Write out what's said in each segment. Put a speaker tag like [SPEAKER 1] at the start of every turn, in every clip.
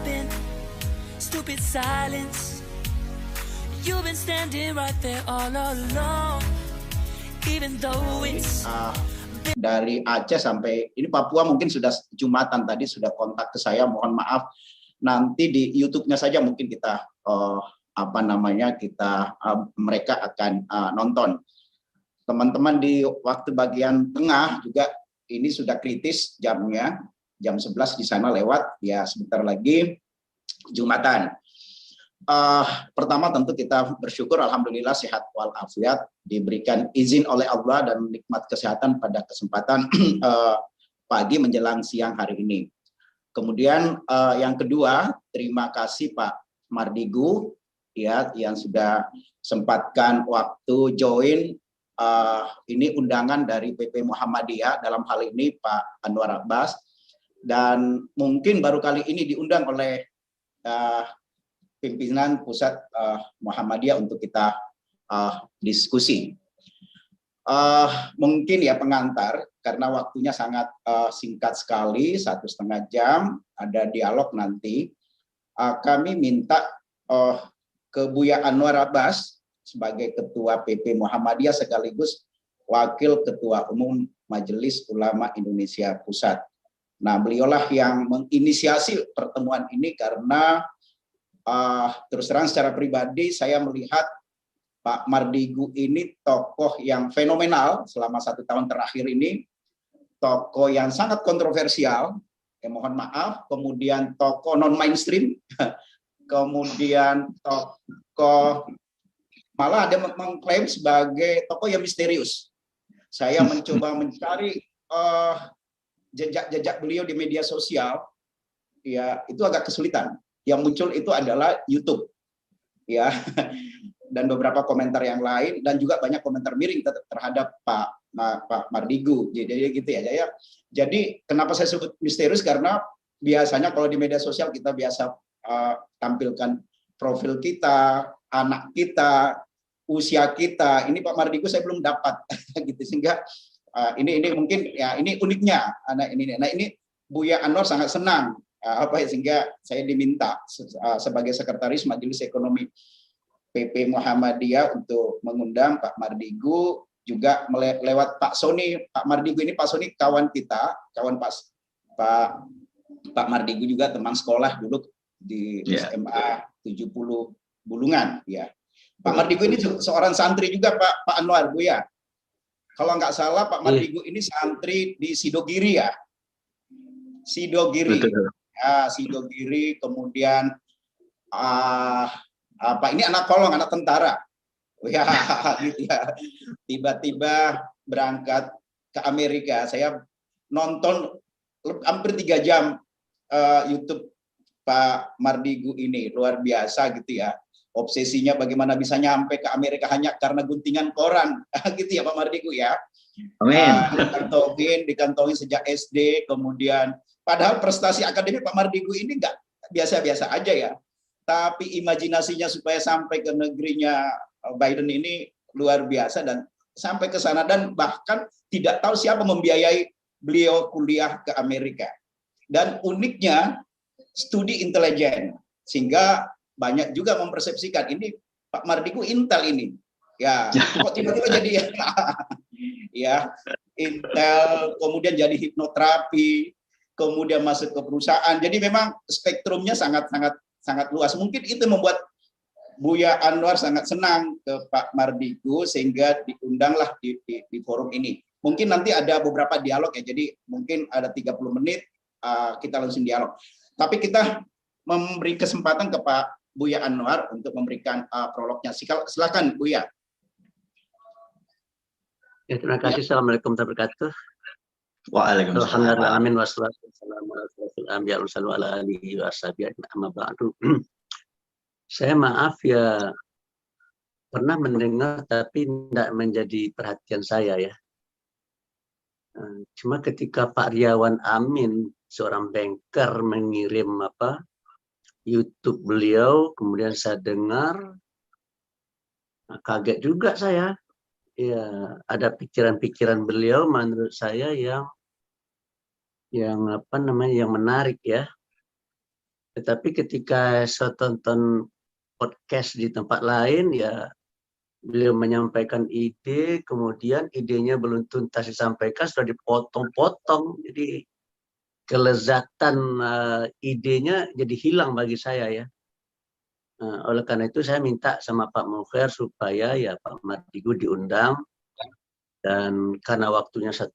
[SPEAKER 1] been stupid silence. You've been standing right there all along, even though it's
[SPEAKER 2] dari Aceh sampai ini Papua mungkin sudah Jumatan tadi sudah kontak ke saya, mohon maaf nanti di YouTube-nya saja mungkin kita mereka akan nonton. Teman-teman di waktu bagian tengah juga ini sudah kritis jamnya, jam 11 di sana lewat ya, sebentar lagi Jumatan. Pertama tentu kita bersyukur alhamdulillah sehat walafiat, diberikan izin oleh Allah dan nikmat kesehatan pada kesempatan pagi menjelang siang hari ini. Kemudian yang kedua, terima kasih Pak Mardigu ya yang sudah sempatkan waktu join ini undangan dari PP Muhammadiyah, dalam hal ini Pak Anwar Abbas, dan mungkin baru kali ini diundang oleh pimpinan pusat Muhammadiyah untuk kita diskusi. Mungkin ya pengantar, karena waktunya sangat singkat sekali, 1,5 jam, ada dialog nanti. Kami minta ke Buya Anwar Abbas sebagai Ketua PP Muhammadiyah sekaligus Wakil Ketua Umum Majelis Ulama Indonesia Pusat. Nah, beliaulah yang menginisiasi pertemuan ini karena terus terang secara pribadi saya melihat Pak Mardigu ini tokoh yang fenomenal selama 1 tahun terakhir ini, tokoh yang sangat kontroversial, mohon maaf, kemudian tokoh non mainstream, kemudian tokoh malah ada mengklaim sebagai tokoh yang misterius. Saya mencoba mencari jejak-jejak beliau di media sosial, ya itu agak kesulitan. Yang muncul itu adalah YouTube, ya, dan beberapa komentar yang lain, dan juga banyak komentar miring terhadap Pak Mardigu. Jadi gitu ya. Jadi kenapa saya sebut misterius, karena biasanya kalau di media sosial kita biasa tampilkan profil kita, anak kita, usia kita. Ini Pak Mardigu saya belum dapat, gitu, sehingga ini mungkin ya ini uniknya anak ini. Nah ini Buya Anwar sangat senang. Sehingga saya diminta sebagai Sekretaris Majelis Ekonomi PP Muhammadiyah untuk mengundang Pak Mardigu, juga lewat Pak Soni. Pak Mardigu ini, Pak Soni kawan kita, kawan Pak Mardigu juga teman sekolah dulu di SMA 70 Bulungan ya. Pak Mardigu ini seorang santri juga Pak Anwar, Bu ya. Kalau nggak salah Pak Mardigu ini santri di Sidogiri ya. Sidogiri. Ya, Sidogiri, kemudian ini anak kolong, anak tentara, ya, gitu ya. Tiba-tiba berangkat ke Amerika. Saya nonton hampir 3 jam YouTube Pak Mardigu ini, luar biasa gitu ya. Obsesinya bagaimana bisa nyampe ke Amerika hanya karena guntingan koran, gitu ya Pak Mardigu ya.
[SPEAKER 3] Amin.
[SPEAKER 2] Dikantongin sejak SD, kemudian padahal prestasi akademik Pak Mardigu ini enggak biasa-biasa aja ya. Tapi imajinasinya supaya sampai ke negerinya Biden ini luar biasa, dan sampai ke sana, dan bahkan tidak tahu siapa membiayai beliau kuliah ke Amerika. Dan uniknya studi intelijen, sehingga banyak juga mempersepsikan ini Pak Mardigu Intel ini. Ya, kok tiba-tiba jadi ya Intel, kemudian jadi hipnoterapi, kemudian masuk ke perusahaan. Jadi memang spektrumnya sangat luas. Mungkin itu membuat Buya Anwar sangat senang ke Pak Mardigu, sehingga diundanglah di forum ini. Mungkin nanti ada beberapa dialog ya. Jadi mungkin ada 30 menit kita langsung dialog. Tapi kita memberi kesempatan ke Pak Buya Anwar untuk memberikan prolognya. Silakan Buya.
[SPEAKER 3] Ya, terima kasih. Assalamualaikum warahmatullahi wabarakatuh.
[SPEAKER 4] Waalaikumsalam.
[SPEAKER 3] Amin wassalatu wassalamu ala alihi washabihi amma ba'du. Saya maaf ya, pernah mendengar tapi tidak menjadi perhatian saya ya. Cuma ketika Pak Riawan Amin, seorang banker, mengirim YouTube beliau, kemudian saya dengar, kaget juga saya. Ya, ada pikiran-pikiran beliau menurut saya yang menarik ya. Tetapi ketika saya tonton podcast di tempat lain, ya beliau menyampaikan ide, kemudian idenya belum tuntas disampaikan, sudah dipotong-potong. Jadi kelezatan idenya jadi hilang bagi saya ya. Oleh karena itu saya minta sama Pak Mukher supaya ya Pak Mardigu diundang, dan karena waktunya 1,5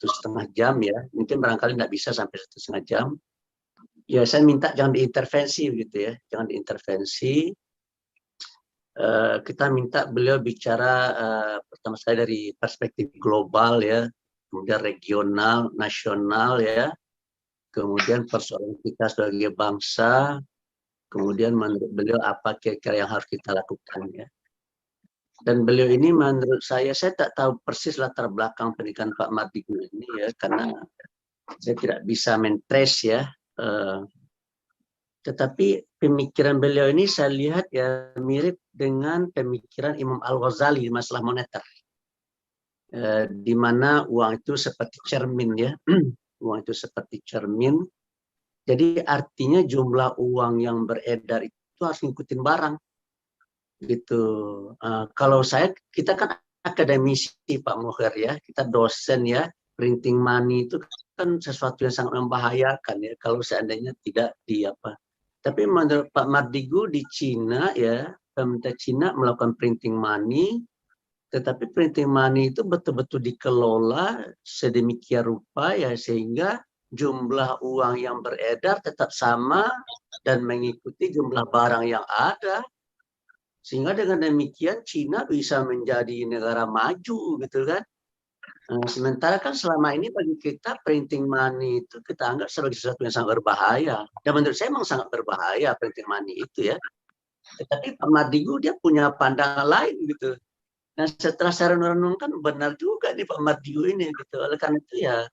[SPEAKER 3] jam ya, mungkin barangkali tidak bisa sampai 1,5 jam. Ya saya minta jangan diintervensi begitu ya, jangan diintervensi. Kita minta beliau bicara pertama sekali dari perspektif global ya, kemudian regional, nasional ya, kemudian persoalan kita sebagai bangsa, kemudian menurut beliau apa kira-kira yang harus kita lakukan ya. Dan beliau ini menurut saya tak tahu persis latar belakang pendidikan Pak Mardigu ini ya, karena saya tidak bisa men-trace ya. Tetapi pemikiran beliau ini saya lihat ya mirip dengan pemikiran Imam Al-Ghazali di masalah moneter. Di mana uang itu seperti cermin ya. Uang itu seperti cermin. Jadi artinya jumlah uang yang beredar itu harus ngikutin barang. Gitu. Kalau kita kan akademisi Pak Mukher ya, kita dosen ya, printing money itu kan sesuatu yang sangat membahayakan ya kalau seandainya tidak Tapi menurut Pak Mardigu di Cina ya, pemerintah Cina melakukan printing money, tetapi printing money itu betul-betul dikelola sedemikian rupa ya sehingga jumlah uang yang beredar tetap sama dan mengikuti jumlah barang yang ada. Sehingga dengan demikian Cina bisa menjadi negara maju gitu kan. Sementara kan selama ini bagi kita printing money itu kita anggap sebagai sesuatu yang sangat berbahaya. Dan menurut saya memang sangat berbahaya printing money itu ya. Tetapi Pak Mardigu dia punya pandangan lain gitu. Nah setelah saya renungkan benar juga nih Pak Mardigu ini gitu. Oleh karena itu ya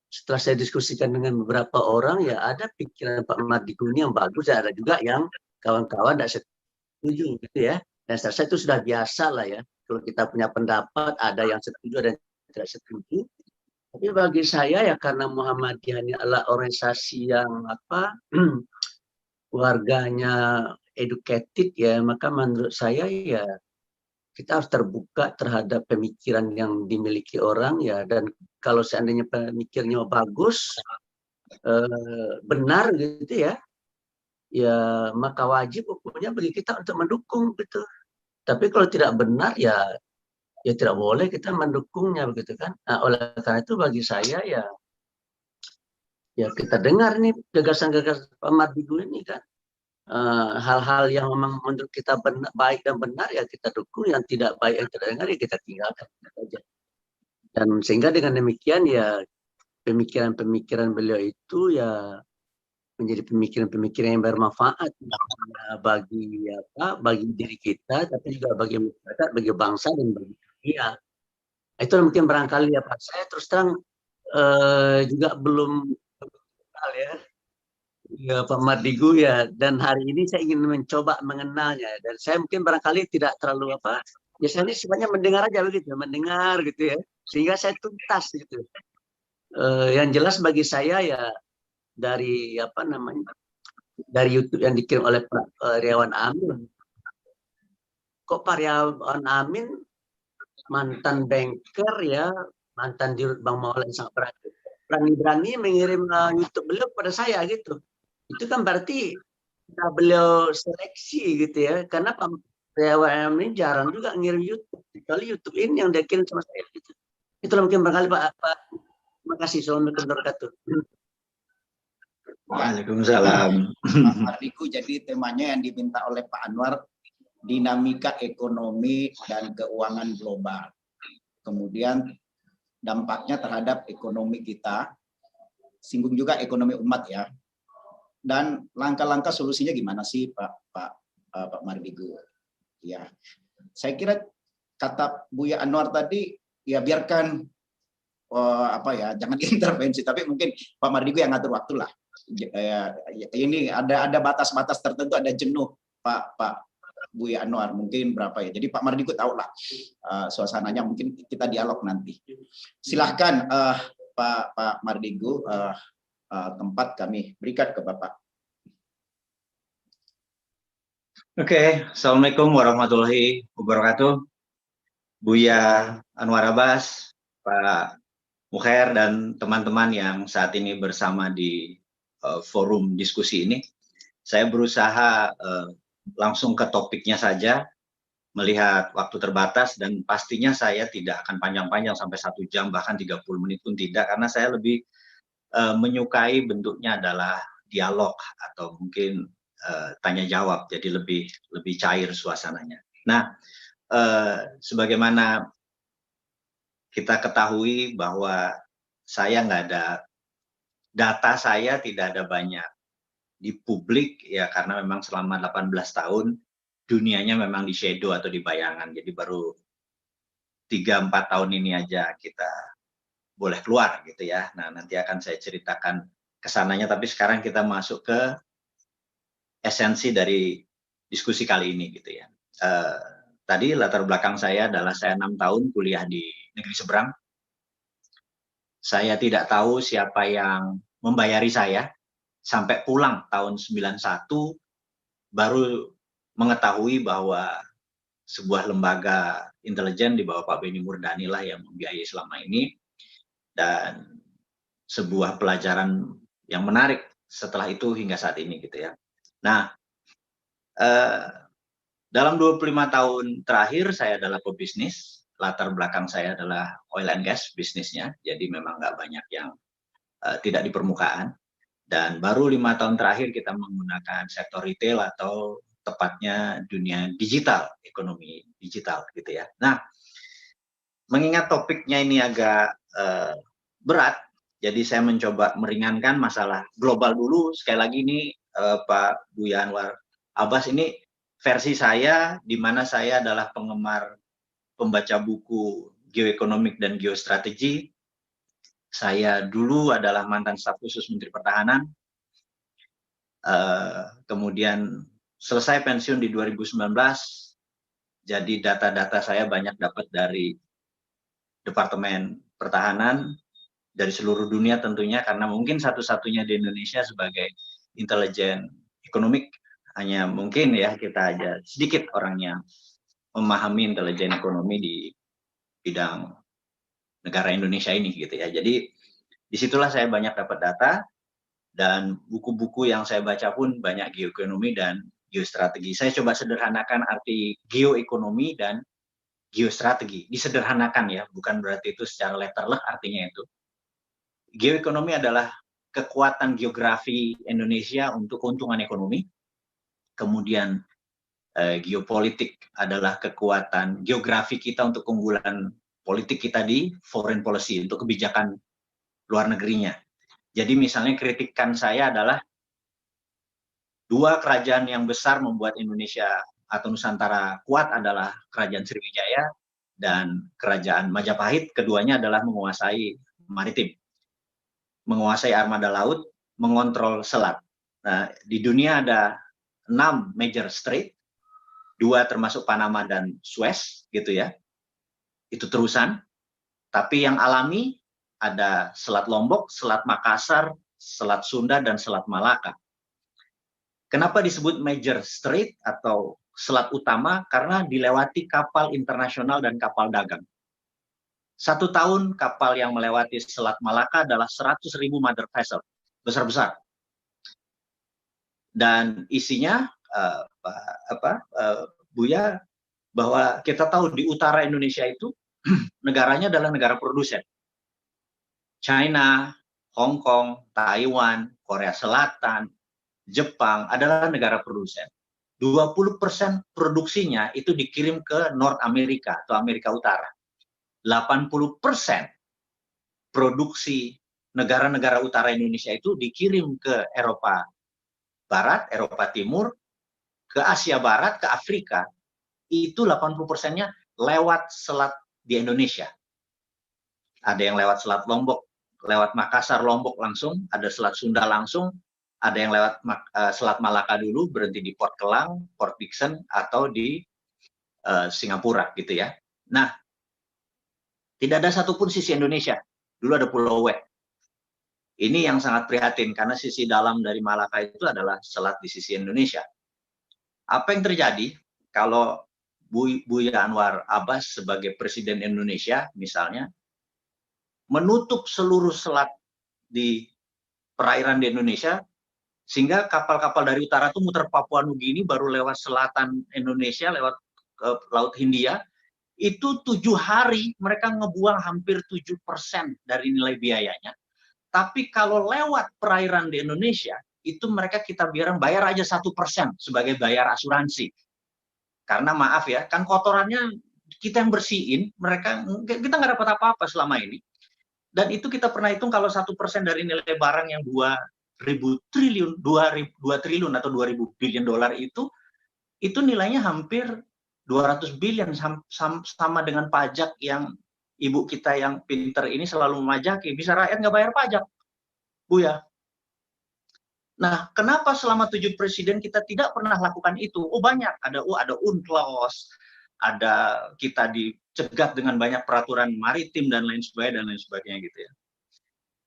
[SPEAKER 3] setelah saya diskusikan dengan beberapa orang ya ada pikiran Pak Mardigu ini yang bagus, ada juga yang kawan-kawan tidak setuju gitu ya. Dan saya rasa itu sudah biasa lah ya. Kalau kita punya pendapat, ada yang setuju dan tidak setuju. Tapi bagi saya ya karena Muhammadiyah ini adalah organisasi yang warganya educated ya, maka menurut saya ya kita harus terbuka terhadap pemikiran yang dimiliki orang ya. Dan kalau seandainya pemikirnya bagus, benar gitu ya, ya maka wajib hukumnya bagi kita untuk mendukung gitu. Tapi kalau tidak benar ya tidak boleh kita mendukungnya begitu kan. Nah, oleh karena itu bagi saya ya kita dengar nih gagasan-gagasan Pak Mardigu ini kan. Hal-hal yang memang menurut kita baik dan benar ya kita dukung, yang tidak baik yang tidak dengar ya kita tinggalkan saja. Dan sehingga dengan demikian ya pemikiran-pemikiran beliau itu ya menjadi pemikiran-pemikiran yang bermanfaat bagi diri kita, tapi juga bagi masyarakat, bagi bangsa dan bagi dunia. Itu mungkin barangkali ya Pak. Saya terus terang juga belum kenal ya Pak Mardigu ya, dan hari ini saya ingin mencoba mengenalnya, dan saya mungkin barangkali tidak terlalu biasanya sebenarnya mendengar aja begitu, mendengar gitu ya, sehingga saya tuntas gitu. Yang jelas bagi saya ya dari dari YouTube yang dikirim oleh Pak Riawan Amin. Kok Pak Riawan Amin mantan banker ya, mantan dirut Bank Mawala yang sangat berani mengirim YouTube beliau kepada saya gitu. Itu kan berarti beliau seleksi gitu ya, karena Pak Riawan Amin jarang juga ngirim YouTube, kecuali YouTube ini yang dia kirim sama saya gitu. Itulah mungkin barangkali Pak. Terima kasih. Assalamualaikum warahmatullahi wabarakatuh.
[SPEAKER 4] Waalaikumsalam.
[SPEAKER 2] Pak Mardigu, jadi temanya yang diminta oleh Pak Anwar, dinamika ekonomi dan keuangan global. Kemudian dampaknya terhadap ekonomi kita, singgung juga ekonomi umat ya. Dan langkah-langkah solusinya gimana sih Pak Mardigu? Ya, saya kira kata Buya Anwar tadi ya biarkan jangan diintervensi, tapi mungkin Pak Mardigu yang ngatur waktu lah. Ini ada batas-batas tertentu, ada jenuh Pak Buya Anwar mungkin berapa ya. Jadi Pak Mardigu tahu lah suasananya, mungkin kita dialog nanti. Silahkan Pak Mardigu tempat kami berikan ke Bapak.
[SPEAKER 4] Oke, Assalamualaikum warahmatullahi wabarakatuh. Buya Anwar Abbas, Pak Mukhair, dan teman-teman yang saat ini bersama di forum diskusi ini. Saya berusaha langsung ke topiknya saja, melihat waktu terbatas, dan pastinya saya tidak akan panjang-panjang sampai 1 jam, bahkan 30 menit pun tidak, karena saya lebih menyukai bentuknya adalah dialog atau mungkin tanya jawab, jadi lebih cair suasananya. Nah, sebagaimana kita ketahui bahwa saya nggak ada, data saya tidak ada banyak di publik ya, karena memang selama 18 tahun dunianya memang di shadow atau di bayangan, jadi baru 3-4 tahun ini aja kita boleh keluar gitu ya. Nah, nanti akan saya ceritakan kesananya, tapi sekarang kita masuk ke esensi dari diskusi kali ini gitu ya. Tadi latar belakang saya adalah saya 6 tahun kuliah di negeri seberang. Saya tidak tahu siapa yang membayari saya, sampai pulang tahun 91 baru mengetahui bahwa sebuah lembaga intelijen di bawah Pak Benny Murdani lah yang membiayai selama ini, dan sebuah pelajaran yang menarik setelah itu hingga saat ini gitu ya. Nah, dalam 25 tahun terakhir saya adalah pebisnis, latar belakang saya adalah oil and gas bisnisnya, jadi memang nggak banyak yang tidak di permukaan. Dan baru 5 tahun terakhir kita menggunakan sektor retail atau tepatnya dunia digital, ekonomi digital gitu ya. Nah, mengingat topiknya ini agak berat, jadi saya mencoba meringankan masalah global dulu. Sekali lagi ini Pak Buya Anwar Abbas, ini versi saya, di mana saya adalah penggemar pembaca buku geoekonomik dan geostrategi. Saya dulu adalah mantan staf khusus Menteri Pertahanan, kemudian selesai pensiun di 2019, jadi data-data saya banyak dapat dari Departemen Pertahanan, dari seluruh dunia tentunya, karena mungkin satu-satunya di Indonesia sebagai intelijen ekonomik, hanya mungkin ya kita aja sedikit orangnya memahami intelijen ekonomi di bidang negara Indonesia ini gitu ya. Jadi disitulah saya banyak dapat data, dan buku-buku yang saya baca pun banyak geoekonomi dan geostrategi. Saya coba sederhanakan arti geoekonomi dan geostrategi. Disederhanakan ya, bukan berarti itu secara letterlek artinya itu. Geoekonomi adalah kekuatan geografi Indonesia untuk keuntungan ekonomi. Kemudian geopolitik adalah kekuatan geografi kita untuk keunggulan politik kita di foreign policy, untuk kebijakan luar negerinya. Jadi misalnya kritikan saya adalah 2 kerajaan yang besar membuat Indonesia atau Nusantara kuat adalah Kerajaan Sriwijaya dan Kerajaan Majapahit. Keduanya adalah menguasai maritim, menguasai armada laut, mengontrol selat. Nah, di dunia ada 6 major strait, 2 termasuk Panama dan Suez gitu ya. Itu terusan. Tapi yang alami ada Selat Lombok, Selat Makassar, Selat Sunda, dan Selat Malaka. Kenapa disebut major strait atau selat utama? Karena dilewati kapal internasional dan kapal dagang. 1 tahun kapal yang melewati Selat Malaka adalah 100.000 mother vessel, besar-besar. Dan isinya, Buya, bahwa kita tahu di utara Indonesia itu negaranya adalah negara produsen. China, Hong Kong, Taiwan, Korea Selatan, Jepang adalah negara produsen. 20% produksinya itu dikirim ke North America atau Amerika Utara. 80% produksi negara-negara utara Indonesia itu dikirim ke Eropa Barat, Eropa Timur, ke Asia Barat, ke Afrika. Itu 80%-nya lewat selat di Indonesia. Ada yang lewat Selat Lombok, lewat Makassar, Lombok langsung, ada Selat Sunda langsung, ada yang lewat Selat Malaka dulu, berhenti di Port Kelang, Port Dickson, atau di Singapura gitu ya. Nah, tidak ada satupun sisi Indonesia. Dulu ada Pulau W. Ini yang sangat prihatin karena sisi dalam dari Malaka itu adalah selat di sisi Indonesia. Apa yang terjadi kalau Buya Anwar Abbas sebagai Presiden Indonesia misalnya menutup seluruh selat di perairan di Indonesia, sehingga kapal-kapal dari utara tuh muter Papua Nugini baru lewat selatan Indonesia, lewat Laut Hindia, itu 7 hari mereka ngebuang hampir 7% dari nilai biayanya. Tapi kalau lewat perairan di Indonesia, itu mereka kita biarkan bayar aja 1% sebagai bayar asuransi. Karena maaf ya, kan kotorannya kita yang bersihin, kita nggak dapat apa-apa selama ini. Dan itu kita pernah hitung kalau 1% dari nilai barang yang 2 triliun atau 2.000 billion dolar itu nilainya hampir 200 billion, sama dengan pajak yang ibu kita yang pinter ini selalu memajaki. Bisa rakyat nggak bayar pajak, Bu ya. Nah, kenapa selama 7 presiden kita tidak pernah lakukan itu? Oh banyak, ada UNCLOS, ada kita dicegat dengan banyak peraturan maritim dan lain sebagainya gitu ya.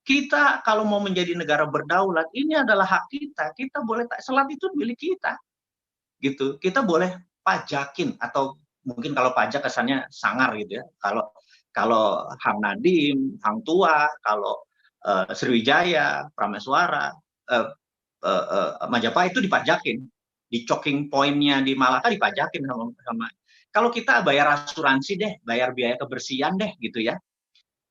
[SPEAKER 4] Kita kalau mau menjadi negara berdaulat, ini adalah hak kita. Kita boleh, selat itu milik kita, gitu. Kita boleh pajakin, atau mungkin kalau pajak kesannya sangar gitu ya. Kalau Hang Nadim, Hang Tuah, kalau Sriwijaya, Prameswara, Majapahit itu dipajakin, di choking point-nya di Malaka dipajakin sama. Kalau kita bayar asuransi deh, bayar biaya kebersihan deh, gitu ya,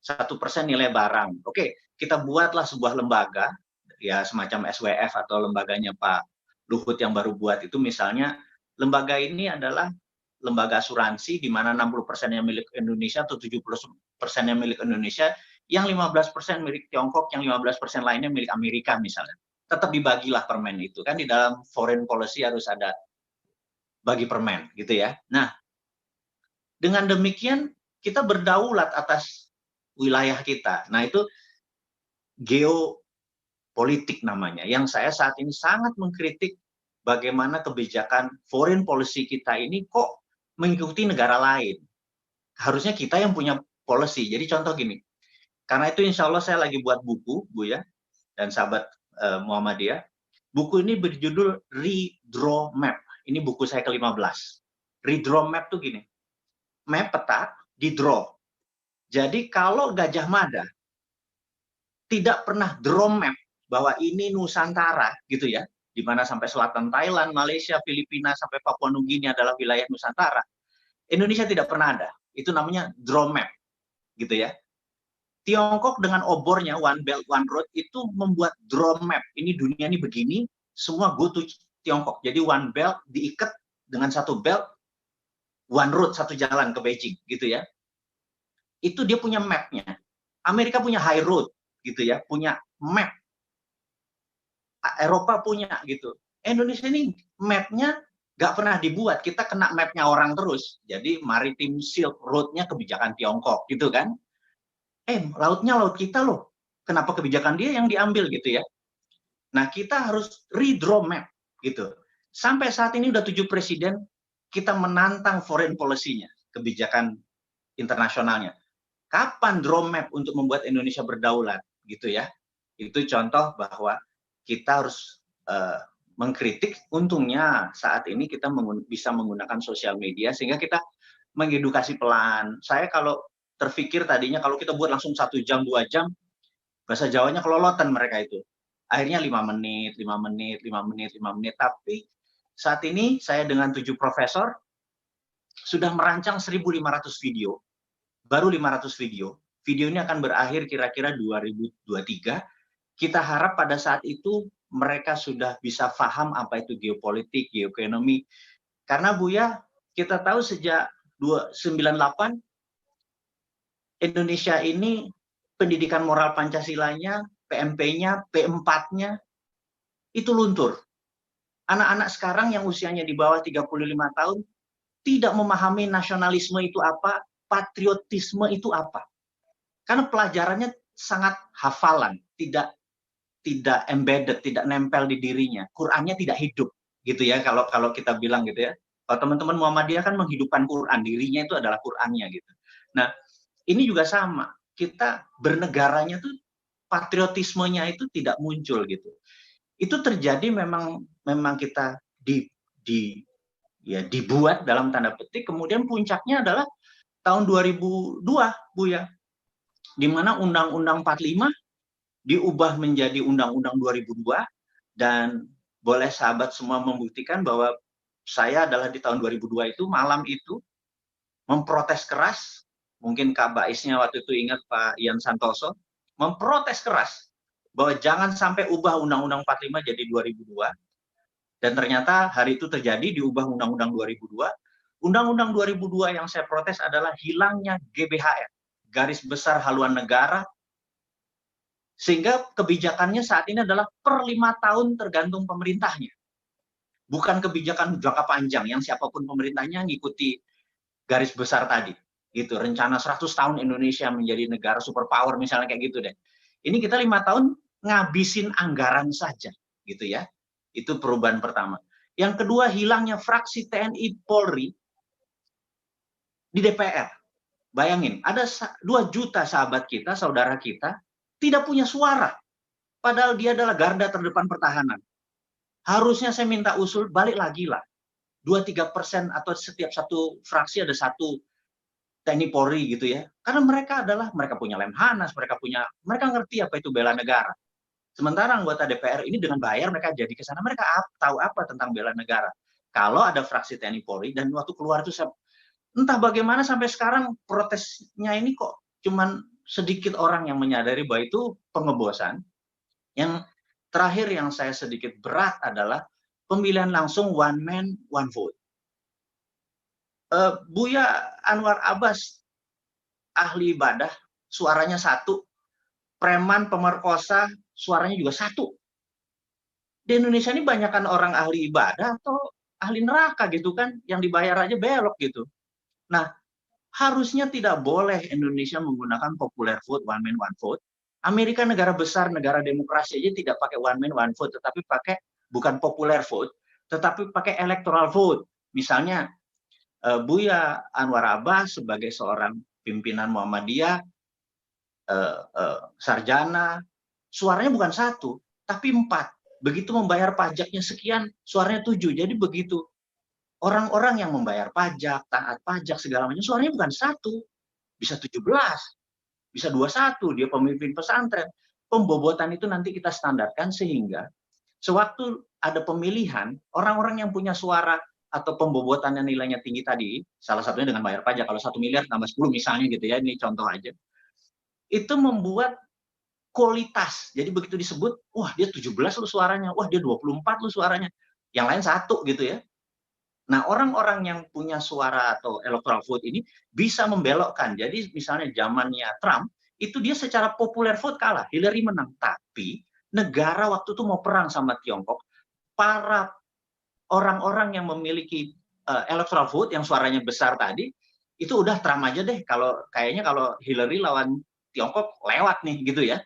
[SPEAKER 4] 1% nilai barang. Oke, kita buatlah sebuah lembaga, ya semacam SWF atau lembaganya Pak Luhut yang baru buat itu, misalnya lembaga ini adalah lembaga asuransi di mana 60%-nya milik Indonesia atau 70%-nya milik Indonesia, yang 15% milik Tiongkok, yang 15% lainnya milik Amerika misalnya. Tetap dibagilah permen itu. Kan di dalam foreign policy harus ada bagi permen gitu ya. Nah, dengan demikian kita berdaulat atas wilayah kita. Nah, itu geopolitik namanya, yang saya saat ini sangat mengkritik bagaimana kebijakan foreign policy kita ini kok mengikuti negara lain. Harusnya kita yang punya policy. Jadi contoh gini, karena itu insya Allah saya lagi buat buku, Bu ya, dan sahabat Muhammadiyah. Buku ini berjudul Redraw Map. Ini buku saya ke-15. Redraw Map tuh gini, map peta di draw. Jadi kalau Gajah Mada tidak pernah draw map bahwa ini Nusantara gitu ya, di mana sampai selatan Thailand, Malaysia, Filipina, sampai Papua Nugini adalah wilayah Nusantara. Indonesia tidak pernah ada. Itu namanya draw map, gitu ya. Tiongkok dengan obornya One Belt One Road itu membuat draw map. Ini dunia ini begini, semua go to Tiongkok. Jadi One Belt diikat dengan satu belt, One Road, satu jalan ke Beijing, gitu ya. Itu dia punya mapnya. Amerika punya High Road, gitu ya, punya map. Eropa punya gitu. Indonesia ini mapnya nggak pernah dibuat. Kita kena mapnya orang terus. Jadi Maritim Silk Road-nya kebijakan Tiongkok gitu kan. Lautnya laut kita loh. Kenapa kebijakan dia yang diambil gitu ya. Nah kita harus redraw map gitu. Sampai saat ini udah 7 presiden kita menantang foreign policy-nya, kebijakan internasionalnya. Kapan draw map untuk membuat Indonesia berdaulat gitu ya. Itu contoh bahwa kita harus mengkritik. Untungnya saat ini kita bisa menggunakan sosial media sehingga kita mengedukasi pelan. Saya kalau terpikir tadinya kalau kita buat langsung 1 jam 2 jam, bahasa Jawanya kelolotan mereka itu. Akhirnya 5 menit, 5 menit, 5 menit, 5 menit. Tapi saat ini saya dengan 7 profesor sudah merancang 1.500 video. Baru 500 video. Video ini akan berakhir kira-kira 2023. Kita harap pada saat itu mereka sudah bisa paham apa itu geopolitik, geoekonomi. Karena Buya, kita tahu sejak 98 Indonesia ini pendidikan moral Pancasilanya, PMP-nya, P4-nya itu luntur. Anak-anak sekarang yang usianya di bawah 35 tahun tidak memahami nasionalisme itu apa, patriotisme itu apa. Karena pelajarannya sangat hafalan, tidak embedded, tidak nempel di dirinya. Qurannya tidak hidup, gitu ya. Kalau kita bilang gitu ya. Kalau teman-teman Muhammadiyah kan menghidupkan Quran, dirinya itu adalah Qurannya gitu. Nah, ini juga sama. Kita bernegaranya tuh patriotismenya itu tidak muncul gitu. Itu terjadi memang kita dibuat dalam tanda petik, kemudian puncaknya adalah tahun 2002, Bu ya, di mana Undang-Undang 45 diubah menjadi Undang-Undang 2002, dan boleh sahabat semua membuktikan bahwa saya adalah di tahun 2002 itu, malam itu, memprotes keras, mungkin Kak Baisnya waktu itu ingat Pak Ian Santoso, memprotes keras bahwa jangan sampai ubah Undang-Undang 45 jadi 2002, dan ternyata hari itu terjadi, diubah Undang-Undang 2002. Undang-Undang 2002 yang saya protes adalah hilangnya GBHN, Garis Besar Haluan Negara, sehingga kebijakannya saat ini adalah per 5 tahun tergantung pemerintahnya. Bukan kebijakan jangka panjang yang siapapun pemerintahnya ngikuti garis besar tadi. Gitu, rencana 100 tahun Indonesia menjadi negara superpower misalnya kayak gitu deh. Ini kita 5 tahun ngabisin anggaran saja, gitu ya. Itu perubahan pertama. Yang kedua, hilangnya fraksi TNI Polri di DPR. Bayangin, ada 2 juta sahabat kita, saudara kita, tidak punya suara. Padahal dia adalah garda terdepan pertahanan. Harusnya saya minta usul, balik lagi lah. 2-3% atau setiap satu fraksi ada 1 TNI Polri gitu ya. Karena mereka punya Lemhanas, mereka ngerti apa itu bela negara. Sementara anggota DPR ini dengan bayar mereka jadi ke sana, mereka tahu apa tentang bela negara. Kalau ada fraksi TNI Polri, dan waktu keluar itu saya, entah bagaimana sampai sekarang protesnya ini kok cuman sedikit orang yang menyadari bahwa itu pengebosan. Yang terakhir yang saya sedikit berat adalah pemilihan langsung one man, one vote. Buya Anwar Abbas, ahli ibadah, suaranya 1. Preman, pemerkosa, suaranya juga 1. Di Indonesia ini banyakkan orang ahli ibadah atau ahli neraka gitu kan, yang dibayar aja belok gitu. Nah, harusnya tidak boleh Indonesia menggunakan popular vote, one man, one vote. Amerika negara besar, negara demokrasi aja tidak pakai one man, one vote, tetapi pakai bukan popular vote, tetapi pakai electoral vote. Misalnya, Buya Anwar Abbas sebagai seorang pimpinan Muhammadiyah, sarjana, suaranya bukan 1, tapi 4. Begitu membayar pajaknya sekian, suaranya 7. Jadi begitu orang-orang yang membayar pajak, taat pajak, segala macam, suaranya bukan 1, bisa 17, bisa 21, dia pemimpin pesantren. Pembobotan itu nanti kita standarkan sehingga sewaktu ada pemilihan, orang-orang yang punya suara atau pembobotan yang nilainya tinggi tadi, salah satunya dengan bayar pajak, kalau 1 miliar tambah 10 misalnya gitu ya, ini contoh aja, itu membuat kualitas. Jadi begitu disebut, wah dia 17 lu suaranya, wah dia 24 lu suaranya, yang lain 1 gitu ya. Nah, orang-orang yang punya suara atau electoral vote ini bisa membelokkan. Jadi misalnya zamannya Trump, itu dia secara popular vote kalah, Hillary menang. Tapi negara waktu itu mau perang sama Tiongkok, para orang-orang yang memiliki electoral vote yang suaranya besar tadi, itu udah Trump aja deh. Kayaknya kalau Hillary lawan Tiongkok lewat nih gitu ya.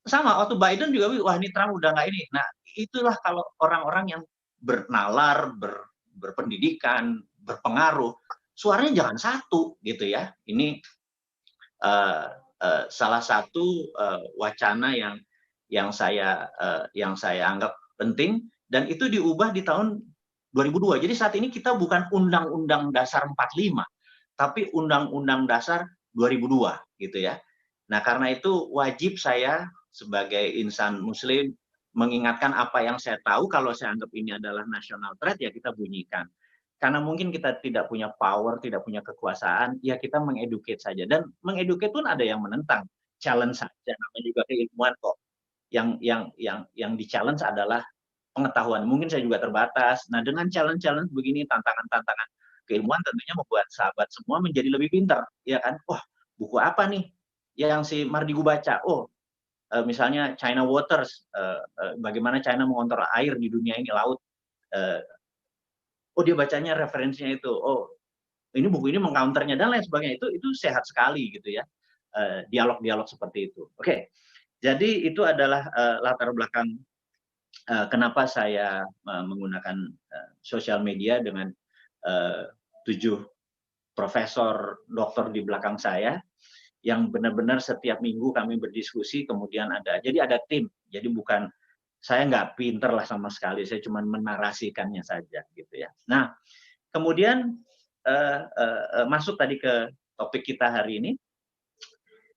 [SPEAKER 4] Sama waktu Biden juga, wah ini Trump udah nggak ini. Nah, itulah kalau orang-orang yang bernalar, berpendidikan, berpengaruh, suaranya jangan 1 gitu ya. Ini salah satu wacana yang saya anggap penting, dan itu diubah di tahun 2002. Jadi saat ini kita bukan Undang-Undang Dasar 45, tapi Undang-Undang Dasar 2002 gitu ya. Nah, karena itu wajib saya sebagai insan muslim mengingatkan apa yang saya tahu. Kalau saya anggap ini adalah national threat, ya kita bunyikan. Karena mungkin kita tidak punya power, tidak punya kekuasaan, ya kita mengeduket saja. Dan mengeduket pun ada yang menentang, challenge saja. Namanya juga keilmuan kok. Yang di-challenge adalah pengetahuan. Mungkin saya juga terbatas. Nah, dengan challenge-challenge begini, tantangan-tantangan keilmuan tentunya membuat sahabat semua menjadi lebih pintar. Ya kan? Wah, buku apa nih yang si Mardigu baca? Oh, misalnya China Waters, bagaimana China mengontrol air di dunia ini, laut. Oh, dia bacanya referensinya itu. Oh, ini buku ini mengcounternya dan lain sebagainya. Itu sehat sekali gitu ya. Dialog-dialog seperti itu. Oke. Jadi itu adalah latar belakang kenapa saya menggunakan sosial media dengan 7 profesor doktor di belakang saya yang benar-benar setiap minggu kami berdiskusi, kemudian jadi ada tim, jadi bukan saya nggak pinter lah sama sekali, saya cuma menarasikannya saja gitu ya. Nah, kemudian masuk tadi ke topik kita hari ini.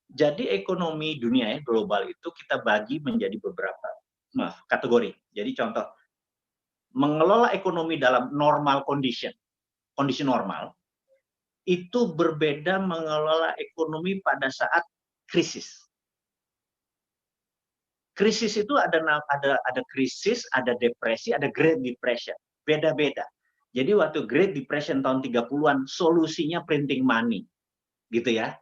[SPEAKER 4] Jadi ekonomi dunia ya, global itu kita bagi menjadi beberapa kategori. Jadi contoh, mengelola ekonomi dalam normal condition, kondisi normal, itu berbeda mengelola ekonomi pada saat krisis. Krisis itu ada krisis, ada depresi, ada Great Depression. Beda-beda. Jadi waktu Great Depression tahun 30-an, solusinya printing money. Gitu ya.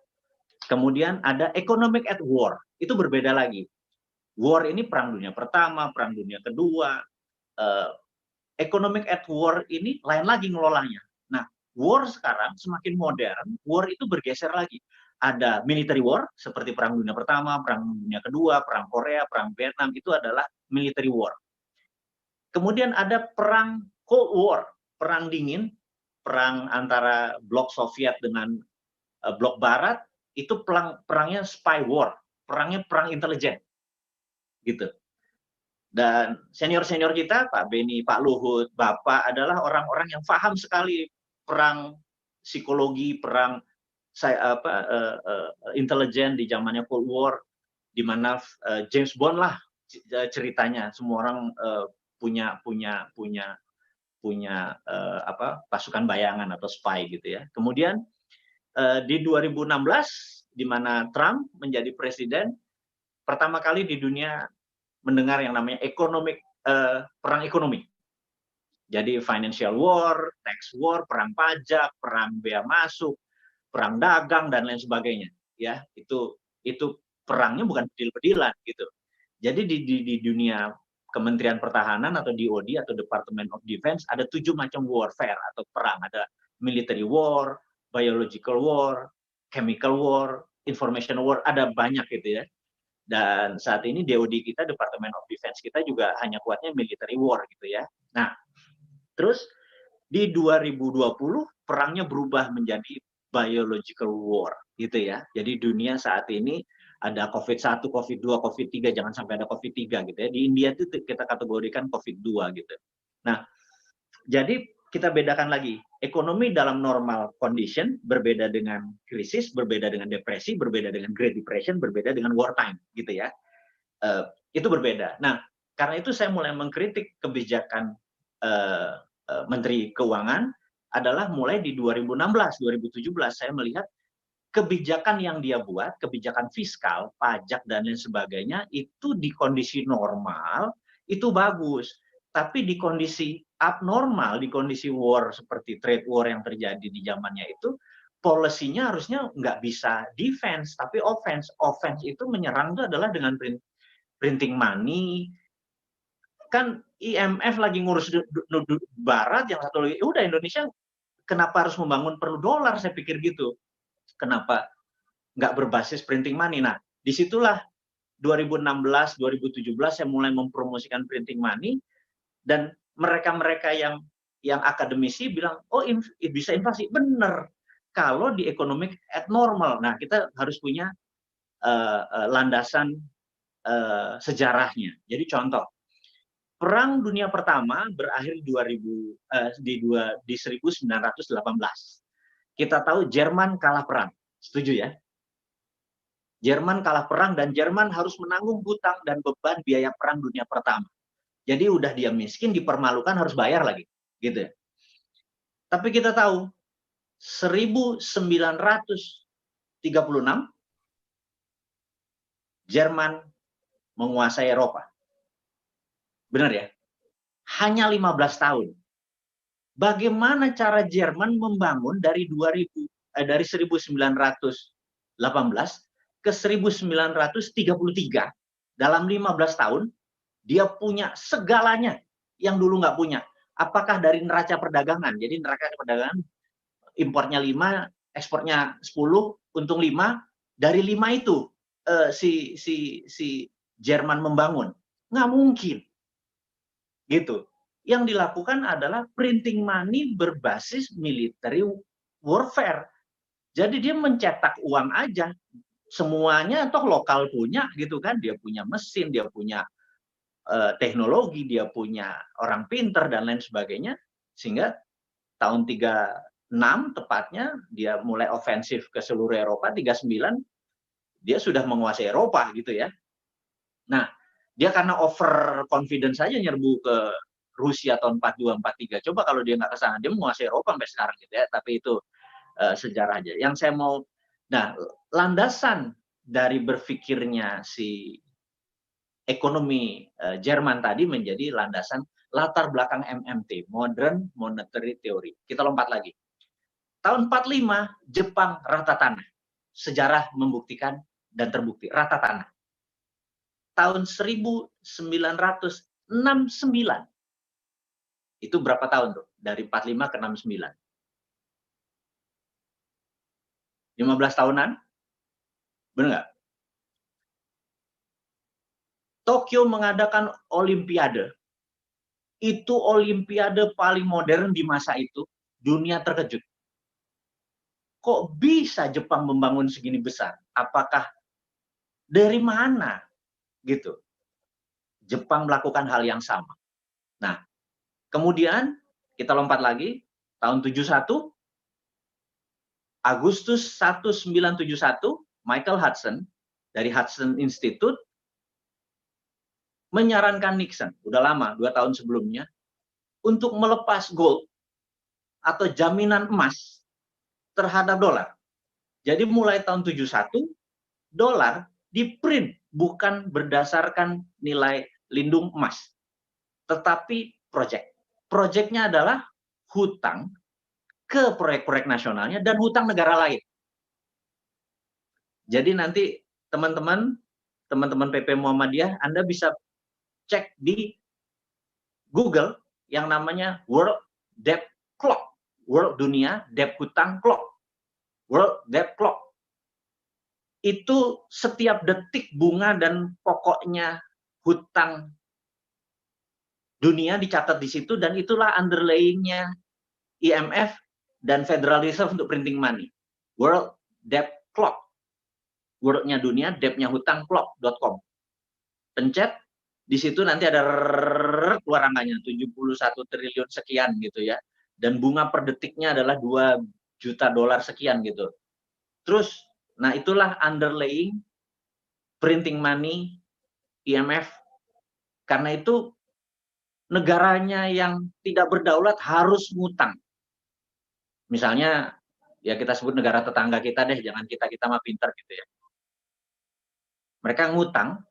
[SPEAKER 4] Kemudian ada economic at war. Itu berbeda lagi. War ini perang dunia pertama, perang dunia kedua. Economic at war ini lain lagi ngelolanya. Nah, war sekarang semakin modern, war itu bergeser lagi. Ada military war, seperti perang dunia pertama, perang dunia kedua, perang Korea, perang Vietnam, itu adalah military war. Kemudian ada perang Cold War, perang dingin, perang antara blok Soviet dengan blok Barat, itu perangnya spy war, perangnya perang intelijen. Gitu. Dan senior-senior kita, Pak Beni, Pak Luhut, Bapak adalah orang-orang yang paham sekali perang psikologi, perang intelijen di zamannya Cold War, di mana James Bond lah ceritanya, semua orang punya pasukan bayangan atau spy gitu ya. Kemudian di 2016 di mana Trump menjadi presiden, pertama kali di dunia mendengar yang namanya perang ekonomi. Jadi financial war, tax war, perang pajak, perang bea masuk, perang dagang dan lain sebagainya. Ya, itu perangnya bukan bedil-bedilan gitu. Jadi di dunia Kementerian Pertahanan atau DoD atau Department of Defense ada 7 macam warfare atau perang. Ada military war, biological war, chemical war, information war, ada banyak gitu ya. Dan saat ini DoD kita, Department of Defense kita juga hanya kuatnya military war gitu ya. Nah, terus di 2020 perangnya berubah menjadi biological war gitu ya. Jadi dunia saat ini ada COVID-1, COVID-2, COVID-3, jangan sampai ada COVID-3 gitu ya. Di India itu kita kategorikan COVID-2 gitu. Nah, jadi kita bedakan lagi, ekonomi dalam normal condition berbeda dengan krisis, berbeda dengan depresi, berbeda dengan Great Depression, berbeda dengan wartime gitu ya. Itu berbeda. Nah, karena itu saya mulai mengkritik kebijakan Menteri Keuangan adalah mulai di 2016, 2017 saya melihat kebijakan yang dia buat, kebijakan fiskal, pajak dan lain sebagainya itu di kondisi normal itu bagus, tapi di kondisi abnormal, di kondisi war seperti trade war yang terjadi di zamannya itu, policy-nya harusnya nggak bisa defense, tapi offense. Offense itu menyerang itu adalah dengan printing money. Kan IMF lagi ngurus Barat, yang satu lagi, udah Indonesia kenapa harus membangun perlu dolar, saya pikir gitu. Kenapa nggak berbasis printing money? Nah, disitulah 2016, 2017 saya mulai mempromosikan printing money, dan mereka-mereka yang akademisi bilang, oh bisa inflasi. Benar, kalau di economic at normal. Nah, kita harus punya landasan sejarahnya. Jadi contoh, Perang Dunia Pertama berakhir di 1918. Kita tahu Jerman kalah perang, setuju ya? Jerman kalah perang dan Jerman harus menanggung hutang dan beban biaya Perang Dunia Pertama. Jadi udah dia miskin, dipermalukan, harus bayar lagi, gitu. Tapi kita tahu 1936 Jerman menguasai Eropa. Benar ya? Hanya 15 tahun. Bagaimana cara Jerman membangun dari 1918 ke 1933 dalam 15 tahun dia punya segalanya yang dulu nggak punya. Apakah dari neraca perdagangan? Jadi neraca perdagangan impornya 5, ekspornya 10, untung 5. Dari 5 itu si Jerman membangun. Nggak mungkin. Gitu. Yang dilakukan adalah printing money berbasis military warfare. Jadi dia mencetak uang aja. semuanya toh lokal punya gitu kan, dia punya mesin, dia punya teknologi, dia punya orang pinter dan lain sebagainya, sehingga tahun 36 tepatnya dia mulai ofensif ke seluruh Eropa, 39 dia sudah menguasai Eropa gitu ya. Nah, dia karena over confidence saja nyerbu ke Rusia tahun 42 43. Coba kalau dia nggak ke sana, dia menguasai Eropa sampai sekarang gitu ya. Tapi itu sejarah aja. Yang saya mau, nah, landasan dari berpikirnya si ekonomi Jerman tadi menjadi landasan latar belakang MMT, Modern Monetary Theory. Kita lompat lagi. Tahun 45 Jepang rata tanah. Sejarah membuktikan dan terbukti rata tanah. Tahun 1969 itu berapa tahun tuh? Dari 45 ke 69. 15 tahunan? Benar nggak? Tokyo mengadakan Olimpiade. Itu Olimpiade paling modern di masa itu. Dunia terkejut. Kok bisa Jepang membangun segini besar? Apakah dari mana? Gitu. Jepang melakukan hal yang sama. Nah, kemudian kita lompat lagi. Tahun 71, Agustus 1971, Michael Hudson dari Hudson Institute menyarankan Nixon, udah lama, 2 tahun sebelumnya, untuk melepas gold atau jaminan emas terhadap dolar. Jadi mulai tahun 71, dolar di-print bukan berdasarkan nilai lindung emas, tetapi proyek. Proyeknya adalah hutang ke proyek-proyek nasionalnya dan hutang negara lain. Jadi nanti teman-teman PP Muhammadiyah, Anda bisa cek di Google yang namanya World Debt Clock, World Dunia Debt Hutang Clock, World Debt Clock. Itu setiap detik bunga dan pokoknya hutang dunia dicatat di situ, dan itulah underlying-nya IMF dan Federal Reserve untuk printing money. World Debt Clock. World-nya dunia, debt-nya hutang, clock.com. Pencet, di situ nanti ada keluar angkanya 71 triliun sekian gitu ya. Dan bunga per detiknya adalah 2 juta dolar sekian gitu. Terus, nah itulah underlying printing money IMF. Karena itu negaranya yang tidak berdaulat harus ngutang. Misalnya, ya kita sebut negara tetangga kita deh, jangan kita mah pintar gitu ya. Mereka ngutang,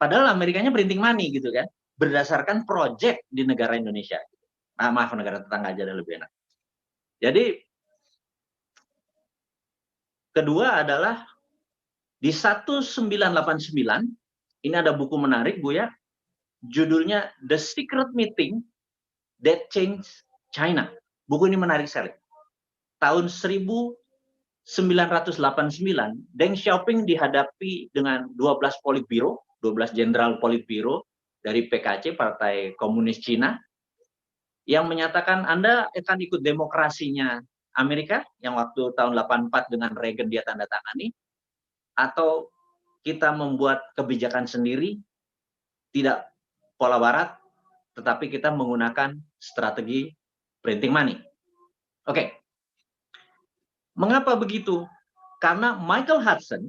[SPEAKER 4] padahal Amerikanya printing money gitu kan, berdasarkan proyek di negara Indonesia. Maaf, negara tetangga aja lebih enak. Jadi, kedua adalah di 1989, ini ada buku menarik Bu ya, judulnya The Secret Meeting That Changed China. Buku ini menarik sekali. Tahun 1989, Deng Xiaoping dihadapi dengan 12 politbiro, 12 jenderal politbiro dari PKC, Partai Komunis Cina, yang menyatakan Anda akan ikut demokrasinya Amerika, yang waktu tahun 84 dengan Reagan dia tanda tangani, atau kita membuat kebijakan sendiri, tidak pola barat, tetapi kita menggunakan strategi printing money. Oke. Mengapa begitu? Karena Michael Hudson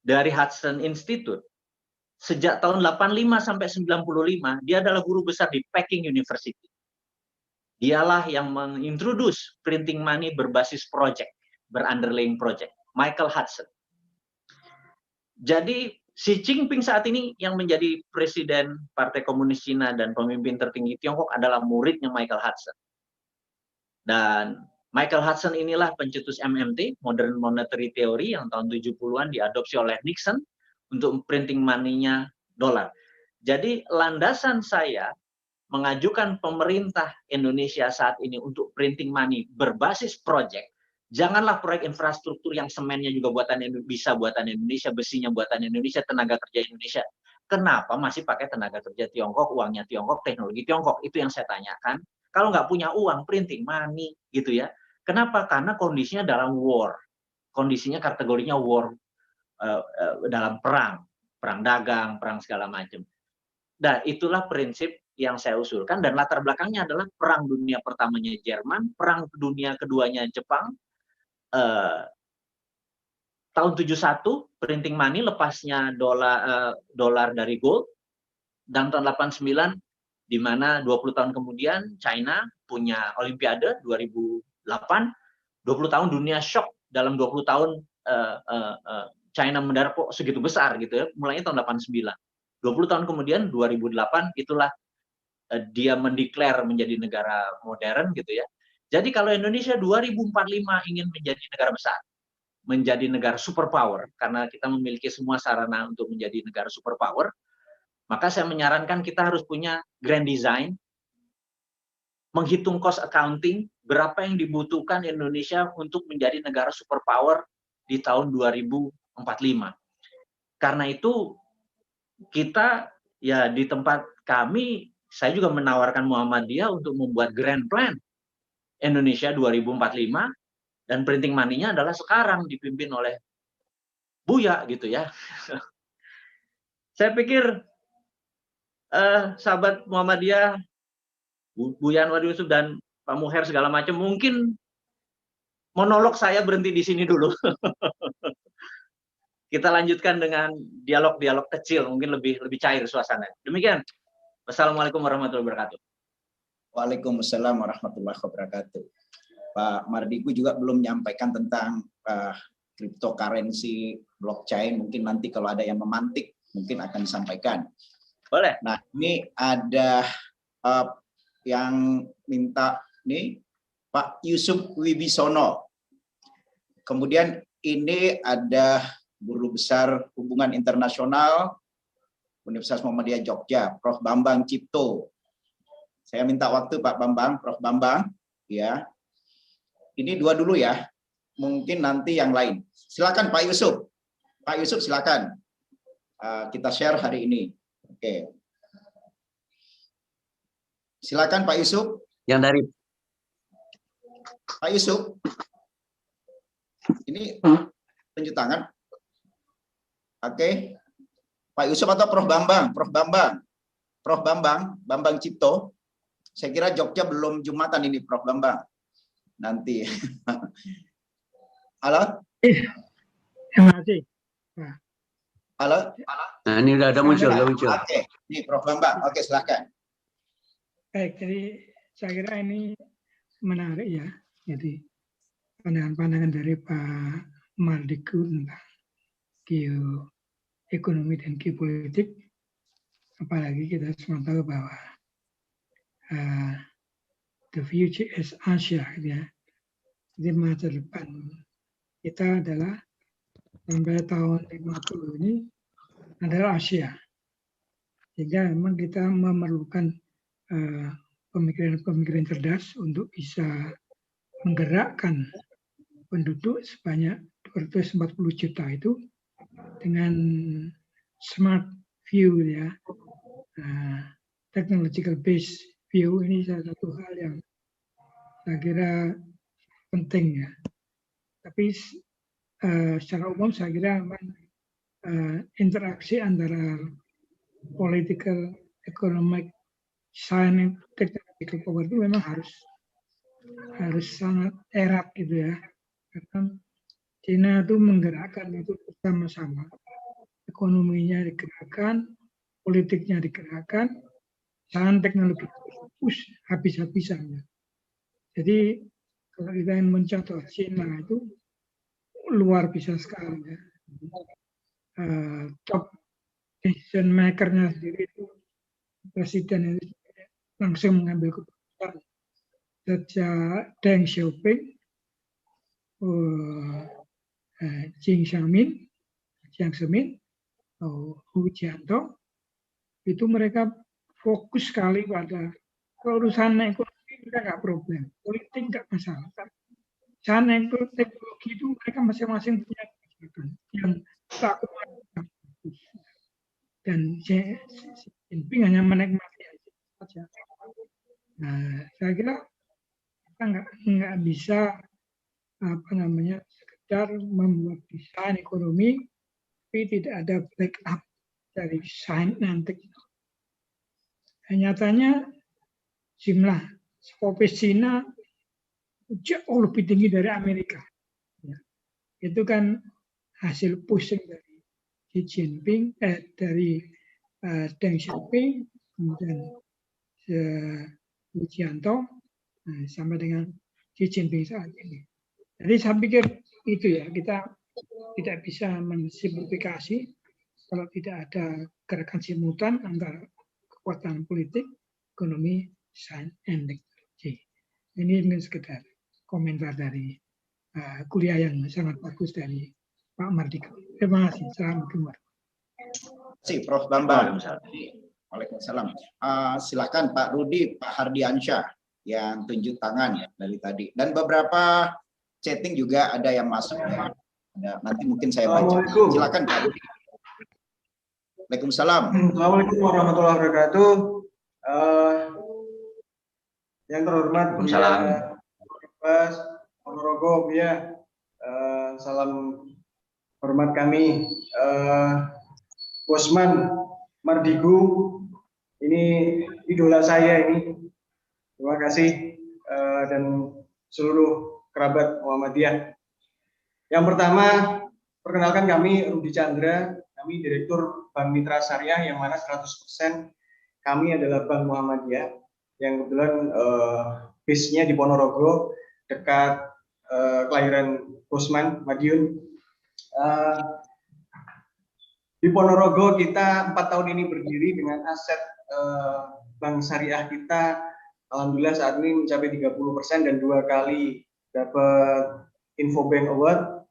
[SPEAKER 4] dari Hudson Institute sejak tahun 85 sampai 95 dia adalah guru besar di Peking University. Dialah yang mengintroduce printing money berbasis project, berunderlying project. Michael Hudson. Jadi Xi Jinping saat ini yang menjadi presiden Partai Komunis Cina dan pemimpin tertinggi Tiongkok adalah muridnya Michael Hudson. Dan Michael Hudson inilah pencetus MMT, Modern Monetary Theory, yang tahun 70-an diadopsi oleh Nixon untuk printing money-nya dolar. Jadi landasan saya mengajukan pemerintah Indonesia saat ini untuk printing money berbasis project. Janganlah proyek infrastruktur yang semennya juga buatan Indonesia, buatan Indonesia, besinya buatan Indonesia, tenaga kerja Indonesia. Kenapa masih pakai tenaga kerja Tiongkok, uangnya Tiongkok, teknologi Tiongkok? Itu yang saya tanyakan. Kalau nggak punya uang, printing money gitu ya. Kenapa? Karena kondisinya dalam war. kondisinya kategorinya war, dalam perang dagang, perang segala macam. Nah, itulah prinsip yang saya usulkan, dan latar belakangnya adalah Perang Dunia Pertamanya Jerman, Perang Dunia Keduanya Jepang, tahun 71 printing money, lepasnya dolar dari gold, dan tahun 89 di mana 20 tahun kemudian China punya Olimpiade 2008, 20 tahun dunia shock, dalam 20 tahun China mendarat kok segitu besar gitu ya, mulainya tahun 89. 20 tahun kemudian 2008 itulah dia mendeklar menjadi negara modern gitu ya. Jadi kalau Indonesia 2045 ingin menjadi negara besar, menjadi negara superpower, karena kita memiliki semua sarana untuk menjadi negara superpower, maka saya menyarankan kita harus punya grand design, menghitung cost accounting, berapa yang dibutuhkan Indonesia untuk menjadi negara superpower di tahun 2045. Karena itu kita ya di tempat kami, saya juga menawarkan Muhammadiyah untuk membuat grand plan Indonesia 2045, dan printing money-nya adalah sekarang dipimpin oleh Buya gitu ya. Saya pikir sahabat Muhammadiyah, Bu Yanwar Yusuf dan Pak Muher segala macam, mungkin monolog saya berhenti di sini dulu. Kita lanjutkan dengan dialog-dialog kecil, mungkin lebih cair suasana. Demikian. Wassalamualaikum warahmatullahi wabarakatuh.
[SPEAKER 2] Waalaikumsalam warahmatullahi wabarakatuh. Pak Mardigu juga belum menyampaikan tentang cryptocurrency, blockchain. Mungkin nanti kalau ada yang memantik, mungkin akan disampaikan.
[SPEAKER 4] Boleh.
[SPEAKER 2] Nah, ini ada yang minta nih Pak Yusuf Wibisono. Kemudian ini ada Guru Besar Hubungan Internasional Universitas Muhammadiyah Jogja, Prof. Bambang Cipto. Saya minta waktu Pak Bambang, Prof. Bambang, ya. Ini dua dulu ya. Mungkin nanti yang lain. Silakan Pak Yusuf. Pak Yusuf silakan. Kita share hari ini. Oke. Silakan Pak Yusuf.
[SPEAKER 3] Yang dari
[SPEAKER 2] Pak Yusuf. Ini tunjuk tangan. Oke. Pak Yusuf atau Prof. Bambang? Prof. Bambang. Prof. Bambang, Bambang Cipto. Saya kira Jogja belum Jumatan ini, Prof. Bambang. Nanti. Halo?
[SPEAKER 5] Terima kasih.
[SPEAKER 2] Halo?
[SPEAKER 3] nah, ini udah muncul.
[SPEAKER 2] Oke, ini Prof. Bambang. Oke, silakan.
[SPEAKER 5] Baik, jadi saya kira ini menarik ya. Jadi pandangan-pandangan dari Pak Mardigu tentang geoekonomi dan geopolitik, apalagi kita semua tahu bahwa the future is Asia, gitu ya. Jadi masa depan kita adalah sampai tahun 50 ini adalah Asia. Sehingga memang kita memerlukan pemikiran-pemikiran cerdas untuk bisa menggerakkan penduduk sebanyak 240 juta itu dengan smart view ya, technological based view. Ini salah satu hal yang saya kira penting ya. Tapi secara umum saya kira memang interaksi antara political, economic, science, technological power itu memang harus sangat erat gitu ya. Karena Cina itu menggerakkan itu bersama-sama. Ekonominya digerakkan, politiknya digerakkan, sains teknologi push habis-habisan. Jadi kalau kita ingin mencontoh Cina itu luar biasa sekali ya. Top decision maker-nya sendiri itu presiden itu langsung mengambil keputusan. Sejak Deng Xiaoping, Jiang Zemin, Hu Jintao, itu mereka fokus sekali pada urusan ekonomi, mereka nggak problem, politik nggak masalah. Sana teknologi itu mereka masing-masing punya kebijakan yang tak bagus. Dan Xi Jinping hanya menikmati saja. Nah, saya kira kita nggak bisa sekedar membuat desain ekonomi, tapi tidak ada backup dari desain nanti. Dan nyatanya jumlah ekspor Cina jauh lebih tinggi dari Amerika. Ya. Itu kan hasil pushing dari Xi Jinping, dari Deng Xiaoping, kemudian Wijianto, sampai dengan Xi Jinping saat ini. Jadi saya pikir itu ya, kita tidak bisa mensimplifikasi kalau tidak ada gerakan simultan antara kekuatan politik, ekonomi, sains, dan teknologi. Ini mungkin sekedar komentar dari kuliah yang sangat bagus dari Pak Mardika. Terima kasih. Assalamualaikum warahmatullahi
[SPEAKER 2] Terima kasih Prof. Bambang. Waalaikumsalam. Silakan Pak Rudi, Pak Hardiansyah yang tunjuk tangan dari tadi. Dan beberapa chatting juga ada yang masuk. Ada, nanti mungkin saya baca. Silakan Pak Rudi. Waalaikumsalam.
[SPEAKER 6] Assalamualaikum warahmatullahi wabarakatuh. Yang terhormat Mas Ponorogo, ya. Salam hormat kami. Bosman Mardigu, ini idola saya ini. Terima kasih dan seluruh kerabat Muhammadiyah. Yang pertama, perkenalkan kami Rudi Chandra, kami Direktur Bank Mitra Syariah yang mana 100% kami adalah Bank Muhammadiyah yang kebetulan base-nya di Ponorogo dekat kelahiran Bosman Madiun. Di Ponorogo kita 4 tahun ini berdiri dengan aset bank syariah kita alhamdulillah saat ini mencapai 30% dan 2 kali dapat Infobank Award.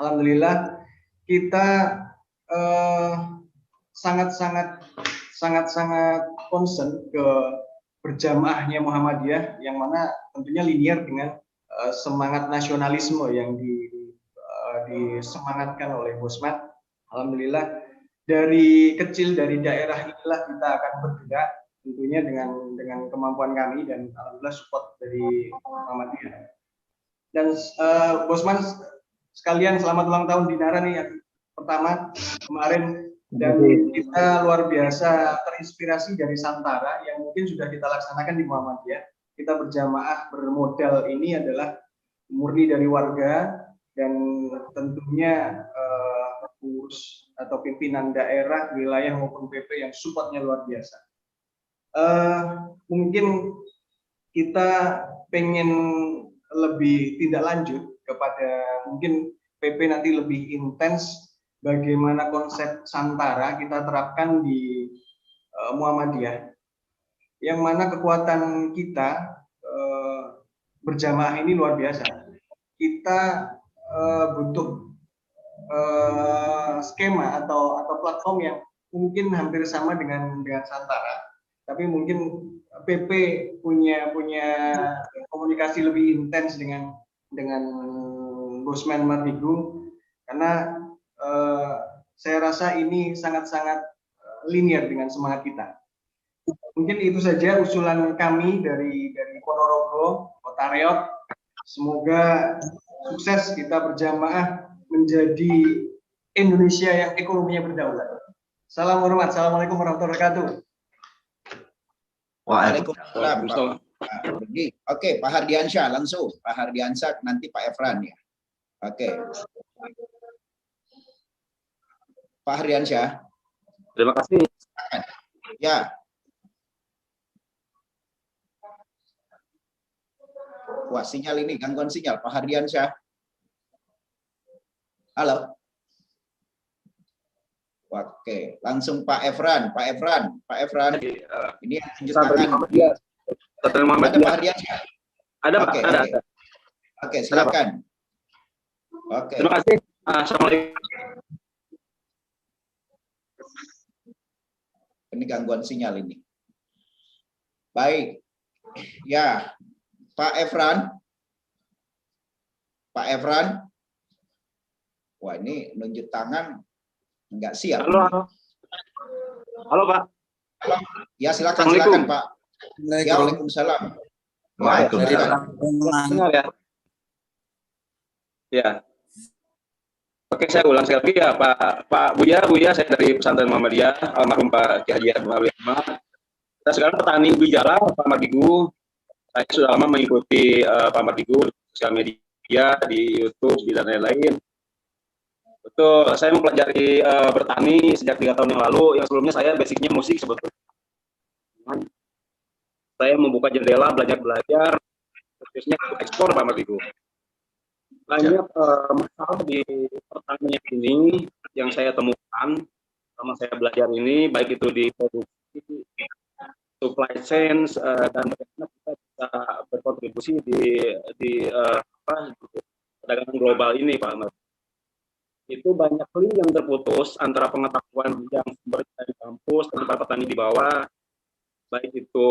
[SPEAKER 6] Alhamdulillah kita sangat-sangat concern ke berjamaahnya Muhammadiyah yang mana tentunya linear dengan semangat nasionalisme yang disemangatkan oleh Bosman. Alhamdulillah dari kecil dari daerah inilah kita akan bergerak tentunya dengan kemampuan kami dan alhamdulillah support dari Muhammadiyah. Dan Bosman sekalian selamat ulang tahun Dinara nih yang pertama kemarin, dan kita luar biasa terinspirasi dari Santara yang mungkin sudah kita laksanakan di Muhammadiyah. Kita berjamaah bermodal ini adalah murni dari warga dan tentunya pengurus atau pimpinan daerah, wilayah maupun PP yang supportnya luar biasa. Mungkin kita pengen lebih tindak lanjut kepada mungkin PP nanti lebih intens bagaimana konsep Santara kita terapkan di Muhammadiyah, yang mana kekuatan kita berjamaah ini luar biasa. Kita butuh skema atau platform yang mungkin hampir sama dengan Santara, tapi mungkin PP punya komunikasi lebih intens dengan Bosman Mardigu, karena saya rasa ini sangat-sangat linear dengan semangat kita. Mungkin itu saja usulan kami dari Ponorogo, Kota Reog. Semoga sukses kita berjamaah menjadi Indonesia yang ekonominya berdaulat. Salam hormat. Assalamualaikum warahmatullahi wabarakatuh.
[SPEAKER 2] Waalaikumsalam. Oke, Pak Hardiansyah langsung. Pak Hardiansyah, nanti Pak Efran ya. Oke. Pak Hardiansyah.
[SPEAKER 7] Terima kasih.
[SPEAKER 2] Ya. Wah, sinyal ini gangguan sinyal. Pak Hardiansyah. Halo. Oke, langsung Pak Efran. Pak Efran. Ini yang tunjuk tangan. Ada Pak Hardiansyah?
[SPEAKER 7] Ada, Pak.
[SPEAKER 2] Oke,
[SPEAKER 7] Ada.
[SPEAKER 2] Oke, silakan. Oke.
[SPEAKER 7] Terima kasih. Assalamualaikum.
[SPEAKER 2] Ini gangguan sinyal ini. Baik. Ya, Pak Efran. Pak Efran. Wah, ini nunjuk tangan enggak siap.
[SPEAKER 7] Halo. Halo, Pak.
[SPEAKER 2] Ya, silakan Pak. Ya, Waalaikumsalam.
[SPEAKER 7] Waalaikumsalam. Dengar ya. Ya. Oke, saya ulang sekali lagi ya, Pak Buya, saya dari Pesantren Muhammadiyah, almarhum Pak Kiai Haji Ahmad. Kita sekarang petani ubi jala, Pak Mardigu. Saya sudah lama mengikuti Pak Mardigu di sosial media, di YouTube, dan lain-lain. Betul, saya mempelajari bertani sejak 3 tahun yang lalu. Yang sebelumnya saya basicnya musik sebetulnya. Saya membuka jendela, belajar, khususnya ekspor Pak Mardigu. Banyak masalah di pertanian ini yang saya temukan selama saya belajar ini, baik itu di produksi, supply chain, dan bagaimana kita bisa berkontribusi di perdagangan global ini, Pak Ahmad. Itu banyak link yang terputus antara pengetahuan yang sumber dari kampus dan para petani di bawah, baik itu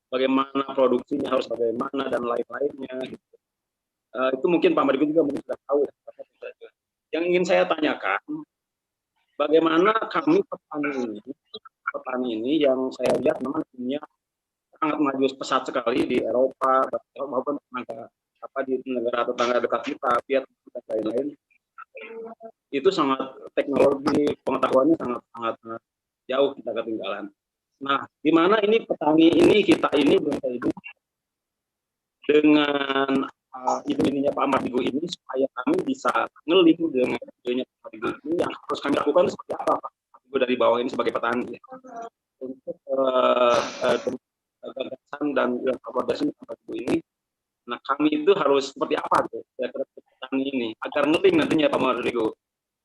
[SPEAKER 7] bagaimana produksinya harus bagaimana dan lain-lainnya. Gitu. Itu mungkin Pak Mardigu juga mungkin sudah tahu. Yang ingin saya tanyakan, bagaimana kami petani ini yang saya lihat memang dunia sangat maju pesat sekali di Eropa maupun di negara tetangga dekat kita, Vietnam dan lain-lain. Itu sangat teknologi pengetahuannya sangat jauh kita ketinggalan. Nah, di mana ini petani ini kita ini bangsa ini dengan ide-idenya Pak Mardigu ini supaya kami bisa ngeling dengan idenya Pak Mardigu ini, yang harus kami lakukan seperti apa Pak Mardigu dari bawah ini sebagai petani untuk gagasan dan yang koordinasi Pak Mardigu ini. Nah, kami itu harus seperti apa tuh petani ini agar ngeling nantinya Pak Mardigu.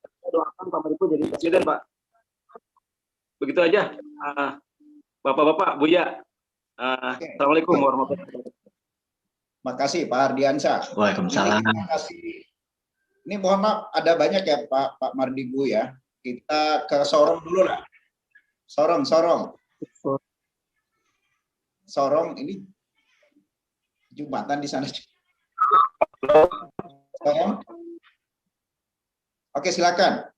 [SPEAKER 7] Saya doakan Pak Mardigu jadi presiden Pak. Begitu aja. Bapak-bapak, Buya. Assalamualaikum warahmatullahi wabarakatuh.
[SPEAKER 2] Makasih Pak Ardiansyah.
[SPEAKER 4] Waalaikumsalam.
[SPEAKER 2] Ini mohon maaf ada banyak ya Pak Mardigu ya. Kita ke Sorong dulu lah. Sorong ini Jumatan di sana. Sorong. Oke, silakan.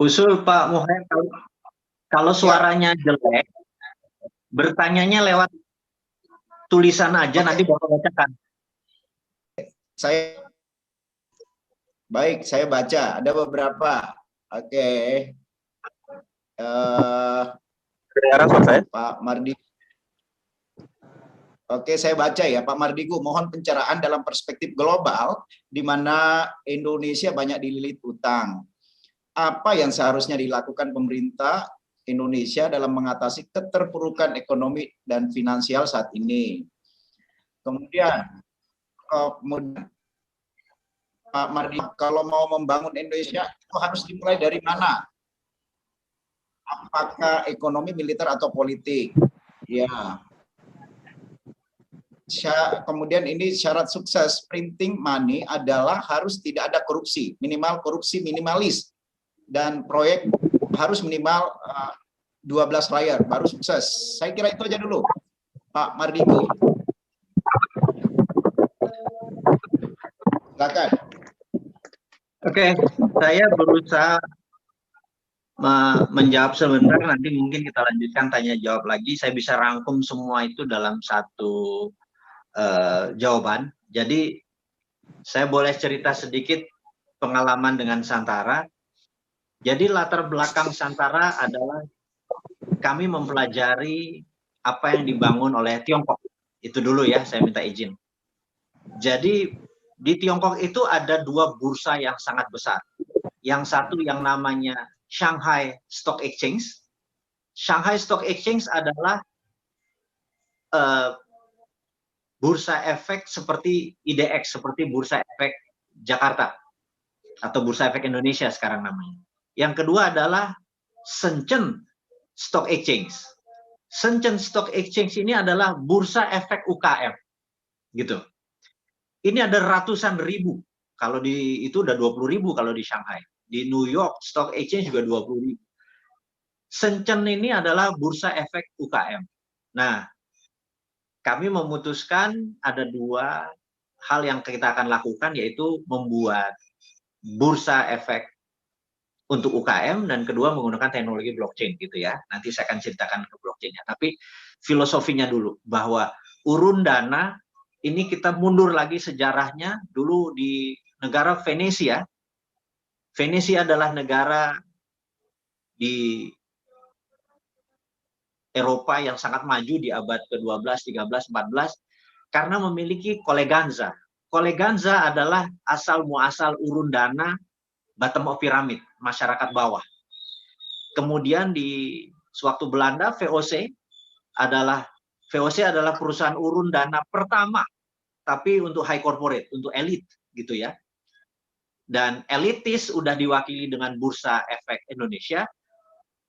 [SPEAKER 4] Usul Pak Muhammad, kalau suaranya jelek, bertanyanya lewat tulisan aja, nanti Bapak bacakan.
[SPEAKER 2] Saya baca, ada beberapa. Oke. Pak Mardigu. Oke, saya baca ya, Pak Mardigu, mohon pencerahan dalam perspektif global, di mana Indonesia banyak dililit utang. Apa yang seharusnya dilakukan pemerintah Indonesia dalam mengatasi keterpurukan ekonomi dan finansial saat ini? Kemudian Pak Mardigu, kalau mau membangun Indonesia itu harus dimulai dari mana? Apakah ekonomi, militer, atau politik? Ya. Kemudian ini syarat sukses printing money adalah harus tidak ada korupsi, minimal korupsi minimalis, dan proyek harus minimal 12 layar baru sukses. Saya kira itu aja dulu, Pak Mardigu. Silakan.
[SPEAKER 4] Oke, saya berusaha menjawab sebentar, nanti mungkin kita lanjutkan tanya jawab lagi. Saya bisa rangkum semua itu dalam satu jawaban. Jadi saya boleh cerita sedikit pengalaman dengan Santara. Jadi latar belakang Santara adalah kami mempelajari apa yang dibangun oleh Tiongkok. Itu dulu ya, saya minta izin. Jadi di Tiongkok itu ada 2 bursa yang sangat besar. Yang satu yang namanya Shanghai Stock Exchange. Shanghai Stock Exchange adalah bursa efek seperti IDX, seperti bursa efek Jakarta atau bursa efek Indonesia sekarang namanya. Yang kedua adalah Shenzhen Stock Exchange. Shenzhen Stock Exchange ini adalah bursa efek UKM, gitu. Ini ada ratusan ribu. Kalau di itu udah 20.000 kalau di Shanghai. Di New York Stock Exchange juga 20.000. Shenzhen ini adalah bursa efek UKM. Nah, kami memutuskan ada 2 hal yang kita akan lakukan, yaitu membuat bursa efek untuk UKM, dan kedua menggunakan teknologi blockchain gitu ya. Nanti saya akan ceritakan ke blockchainnya. Tapi filosofinya dulu, bahwa urun dana ini kita mundur lagi sejarahnya. Dulu di negara Venesia, Venesia adalah negara di Eropa yang sangat maju di abad ke-12, 13, 14 karena memiliki koleganza. Koleganza adalah asal muasal urun dana bottom of pyramid, masyarakat bawah. Kemudian di sewaktu Belanda, VOC adalah perusahaan urun dana pertama, tapi untuk high corporate, untuk elit gitu ya. Dan elitis udah diwakili dengan Bursa Efek Indonesia,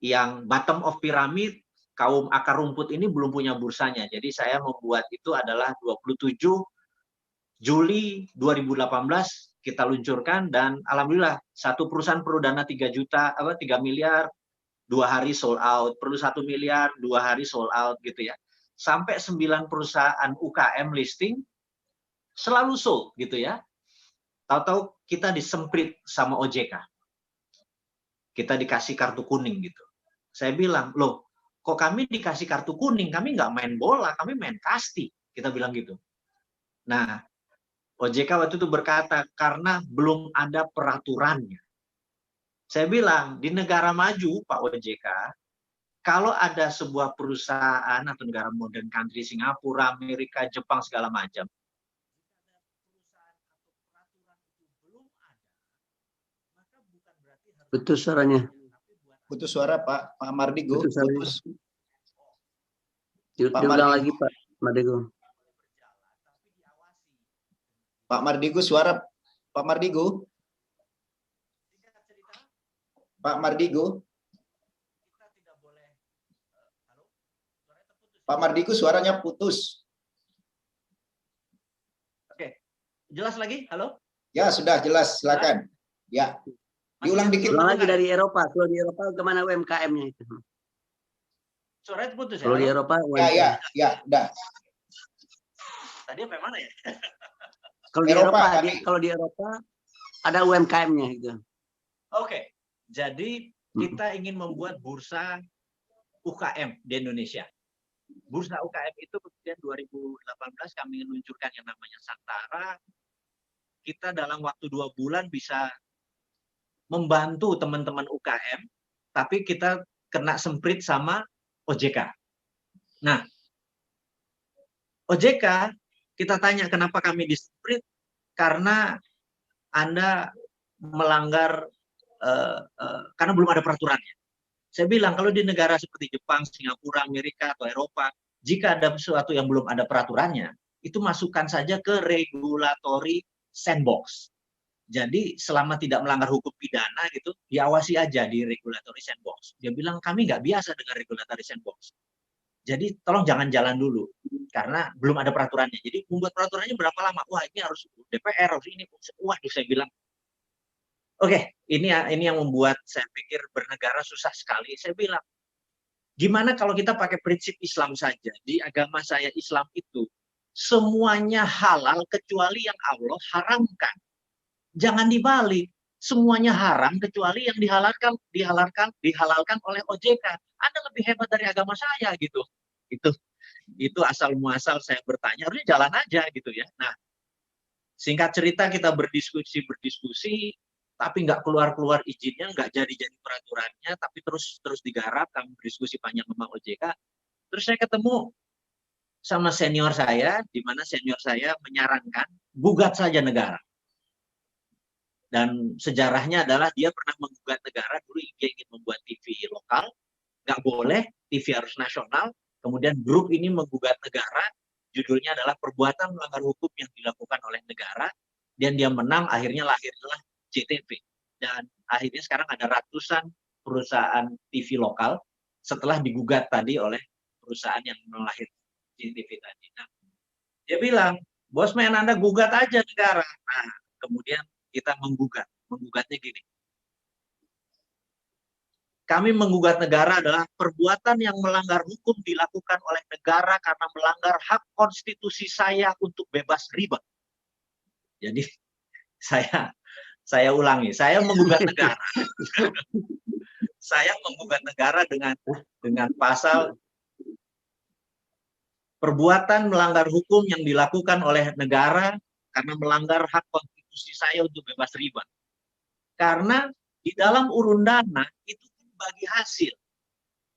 [SPEAKER 4] yang bottom of pyramid, kaum akar rumput ini belum punya bursanya. Jadi saya membuat itu adalah 27 Juli 2018 kita luncurkan, dan alhamdulillah satu perusahaan perlu dana 3 miliar, 2 hari sold out, perlu 1 miliar, 2 hari sold out gitu ya. Sampai 9 perusahaan UKM listing selalu sold gitu ya. Tahu-tahu kita disemprit sama OJK. Kita dikasih kartu kuning gitu. Saya bilang, loh, kok kami dikasih kartu kuning? Kami nggak main bola, kami main kasti. Kita bilang gitu. Nah, OJK waktu itu berkata, karena belum ada peraturannya. Saya bilang, di negara maju, Pak OJK, kalau ada sebuah perusahaan atau negara modern country, Singapura, Amerika, Jepang, segala macam,
[SPEAKER 3] Putus suaranya.
[SPEAKER 2] Putus suara Pak Mardigu. Putus.
[SPEAKER 3] Diulang lagi Pak Mardigu.
[SPEAKER 2] Pak Mardigu, suara Pak Mardigu. Pak Mardigu. Pak Mardigu, suaranya putus.
[SPEAKER 4] Oke, jelas lagi? Halo?
[SPEAKER 2] Ya, sudah jelas, silakan. Ya. Diulang dikit.
[SPEAKER 3] Ulang lagi dari Eropa. Kalau di Eropa kemana UMKM-nya itu?
[SPEAKER 4] Suaranya putus ya?
[SPEAKER 3] Kalau di Eropa
[SPEAKER 2] Ya, udah.
[SPEAKER 4] Tadi apa mana ya?
[SPEAKER 3] Kalau di Eropa ada UMKM-nya gitu.
[SPEAKER 4] Oke. Jadi kita ingin membuat bursa UKM di Indonesia. Bursa UKM itu kemudian 2018 kami luncurkan yang namanya Santara. Kita dalam waktu 2 bulan bisa membantu teman-teman UKM, tapi kita kena semprit sama OJK. Nah, OJK, kita tanya kenapa kami disemprit, karena Anda melanggar, karena belum ada peraturannya. Saya bilang, kalau di negara seperti Jepang, Singapura, Amerika, atau Eropa, jika ada sesuatu yang belum ada peraturannya, itu masukkan saja ke regulatory sandbox. Jadi selama tidak melanggar hukum pidana gitu, diawasi aja di regulatory sandbox. Dia bilang kami nggak biasa dengan regulatory sandbox. Jadi tolong jangan jalan dulu karena belum ada peraturannya. Jadi membuat peraturannya berapa lama? Wah ini harus DPR, harus ini. Waduh saya bilang, oke, ini yang membuat saya pikir bernegara susah sekali. Saya bilang, gimana kalau kita pakai prinsip Islam saja? Di agama saya Islam itu semuanya halal kecuali yang Allah haramkan. Jangan dibalik, semuanya haram kecuali yang dihalalkan oleh OJK. Anda lebih hebat dari agama saya gitu. Itu asal muasal saya bertanya, harusnya jalan aja gitu ya. Nah, singkat cerita kita berdiskusi, tapi nggak keluar izinnya, nggak jadi peraturannya, tapi terus digarap, kami berdiskusi panjang sama OJK. Terus saya ketemu sama senior saya, di mana senior saya menyarankan gugat saja negara. Dan sejarahnya adalah dia pernah menggugat negara, dulu dia ingin membuat TV lokal, nggak boleh, TV harus nasional, kemudian grup ini menggugat negara, judulnya adalah perbuatan melanggar hukum yang dilakukan oleh negara, dan dia menang, akhirnya lahirlah JTV. Dan akhirnya sekarang ada ratusan perusahaan TV lokal, setelah digugat tadi oleh perusahaan yang melahirkan JTV tadi. Nah, dia bilang, bos men Anda gugat aja negara. Nah, kemudian kita menggugatnya gini. Kami menggugat negara adalah perbuatan yang melanggar hukum dilakukan oleh negara karena melanggar hak konstitusi saya untuk bebas riba. Jadi saya ulangi, saya menggugat negara. Saya menggugat negara dengan pasal perbuatan melanggar hukum yang dilakukan oleh negara karena melanggar hak konstitusi saya untuk bebas riba. Karena di dalam urun dana itu bagi hasil.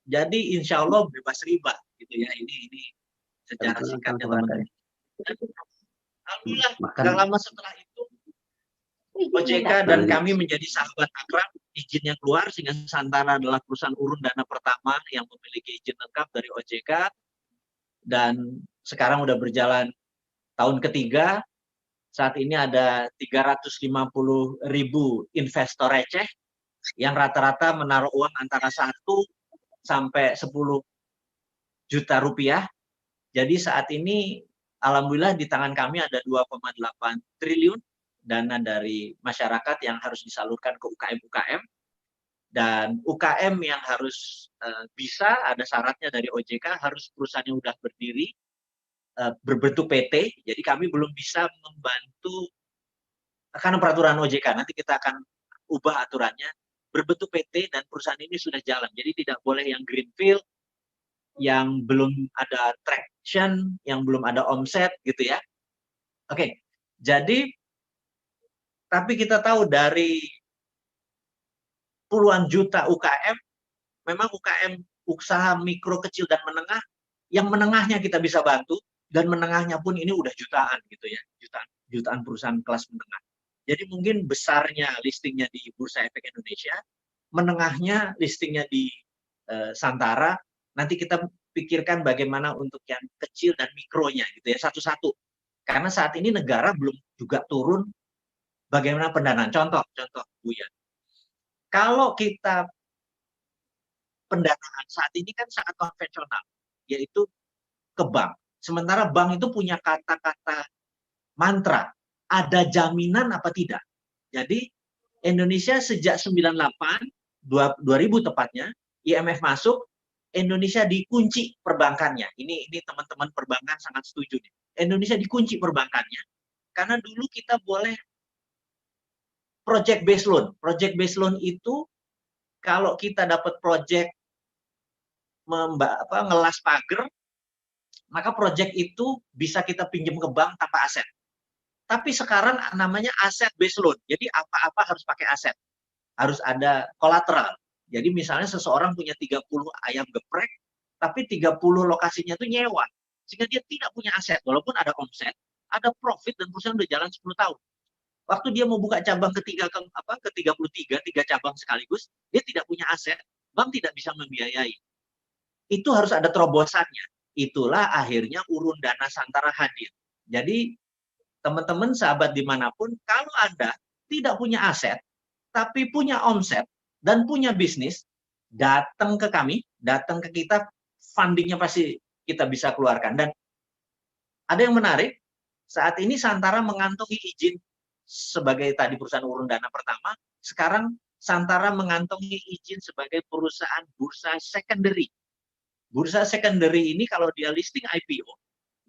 [SPEAKER 4] Jadi insya Allah bebas riba gitu ya. Ini secara singkatnya teman-teman. Alhamdulillah, gak lama setelah itu OJK dan kami menjadi sahabat akrab, izinnya keluar sehingga Santara adalah perusahaan urun dana pertama yang memiliki izin lengkap dari OJK, dan sekarang udah berjalan tahun ketiga. Saat ini ada 350.000 investor receh yang rata-rata menaruh uang antara 1 sampai 10 juta rupiah. Jadi saat ini alhamdulillah di tangan kami ada 2,8 triliun dana dari masyarakat yang harus disalurkan ke UKM-UKM, dan UKM yang harus bisa, ada syaratnya dari OJK, harus perusahaannya sudah berdiri, berbentuk PT. Jadi kami belum bisa membantu karena peraturan OJK, nanti kita akan ubah aturannya, berbentuk PT dan perusahaan ini sudah jalan. Jadi tidak boleh yang greenfield, yang belum ada traction, yang belum ada omset gitu ya. Oke, jadi tapi kita tahu dari puluhan juta UKM, memang UKM usaha mikro, kecil, dan menengah, yang menengahnya kita bisa bantu, dan menengahnya pun ini udah jutaan gitu ya, jutaan perusahaan kelas menengah. Jadi mungkin besarnya listingnya di Bursa Efek Indonesia, menengahnya listingnya di Santara, nanti kita pikirkan bagaimana untuk yang kecil dan mikronya gitu ya, satu-satu. Karena saat ini negara belum juga turun bagaimana pendanaan. Contoh Buya. Kalau kita pendanaan saat ini kan sangat konvensional, yaitu ke bank. Sementara bank itu punya kata-kata mantra, ada jaminan apa tidak. Jadi Indonesia sejak 98, 2000 tepatnya, IMF masuk, Indonesia dikunci perbankannya. Ini teman-teman perbankan sangat setuju nih. Indonesia dikunci perbankannya karena dulu kita boleh project based loan. Project based loan itu kalau kita dapat project ngelas pagar, maka project itu bisa kita pinjam ke bank tanpa aset. Tapi sekarang namanya aset based loan. Jadi apa-apa harus pakai aset. Harus ada kolateral. Jadi misalnya seseorang punya 30 ayam geprek, tapi 30 lokasinya itu nyewa. Sehingga dia tidak punya aset. Walaupun ada omset, ada profit, dan perusahaan udah jalan 10 tahun. Waktu dia mau buka cabang ke 33, 3 cabang sekaligus, dia tidak punya aset, bank tidak bisa membiayai. Itu harus ada terobosannya. Itulah akhirnya urun dana Santara hadir. Jadi teman-teman sahabat dimanapun, kalau Anda tidak punya aset, tapi punya omset dan punya bisnis, datang ke kami, datang ke kita, fundingnya pasti kita bisa keluarkan. Dan ada yang menarik, saat ini Santara mengantongi izin sebagai tadi perusahaan urun dana pertama, sekarang Santara mengantongi izin sebagai perusahaan bursa secondary. Bursa secondary ini kalau dia listing IPO,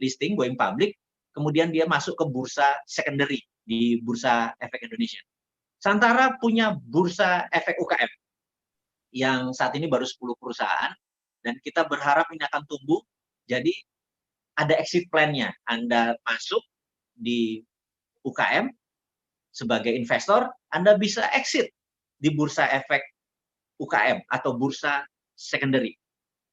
[SPEAKER 4] listing going public, kemudian dia masuk ke bursa secondary di Bursa Efek Indonesia. Santara punya bursa efek UKM yang saat ini baru 10 perusahaan, dan kita berharap ini akan tumbuh. Jadi ada exit plan-nya. Anda masuk di UKM sebagai investor, Anda bisa exit di bursa efek UKM atau bursa secondary.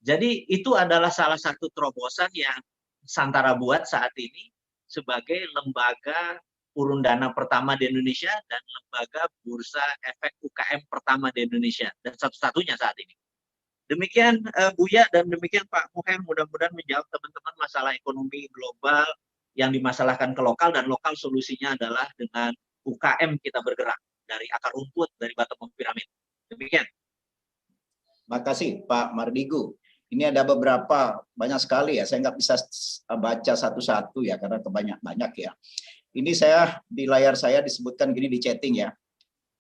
[SPEAKER 4] Jadi itu adalah salah satu terobosan yang Santara buat saat ini sebagai lembaga urun dana pertama di Indonesia dan lembaga bursa efek UKM pertama di Indonesia, dan satu-satunya saat ini. Demikian Buya, dan demikian Pak Muher, mudah-mudahan menjawab teman-teman masalah ekonomi global yang dimasalahkan ke lokal, dan lokal solusinya adalah dengan UKM kita bergerak dari akar rumput, dari bottom of piramid. Demikian.
[SPEAKER 2] Makasih Pak Mardigu. Ini ada banyak sekali ya, saya nggak bisa baca satu-satu ya karena banyak ya. Ini saya di layar saya disebutkan gini di chatting ya.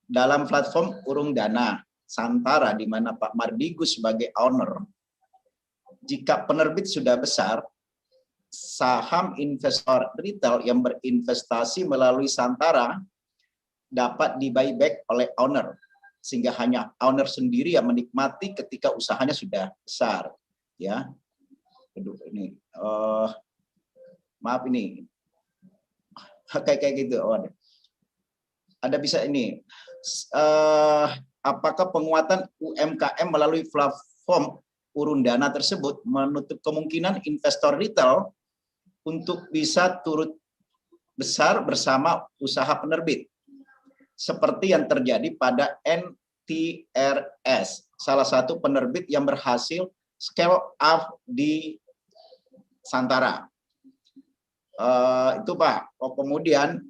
[SPEAKER 2] Dalam platform urun dana Santara di mana Pak Mardigu sebagai owner, jika penerbit sudah besar, saham investor retail yang berinvestasi melalui Santara dapat di buyback oleh owner, sehingga hanya owner sendiri yang menikmati ketika usahanya sudah besar, ya. Aduh, ini maaf ini kayak gitu. Oh, ada bisa ini. Apakah penguatan UMKM melalui platform urun dana tersebut menutup kemungkinan investor retail untuk bisa turut besar bersama usaha penerbit, seperti yang terjadi pada NTRS, salah satu penerbit yang berhasil scale up di Santara. Itu Pak. Kemudian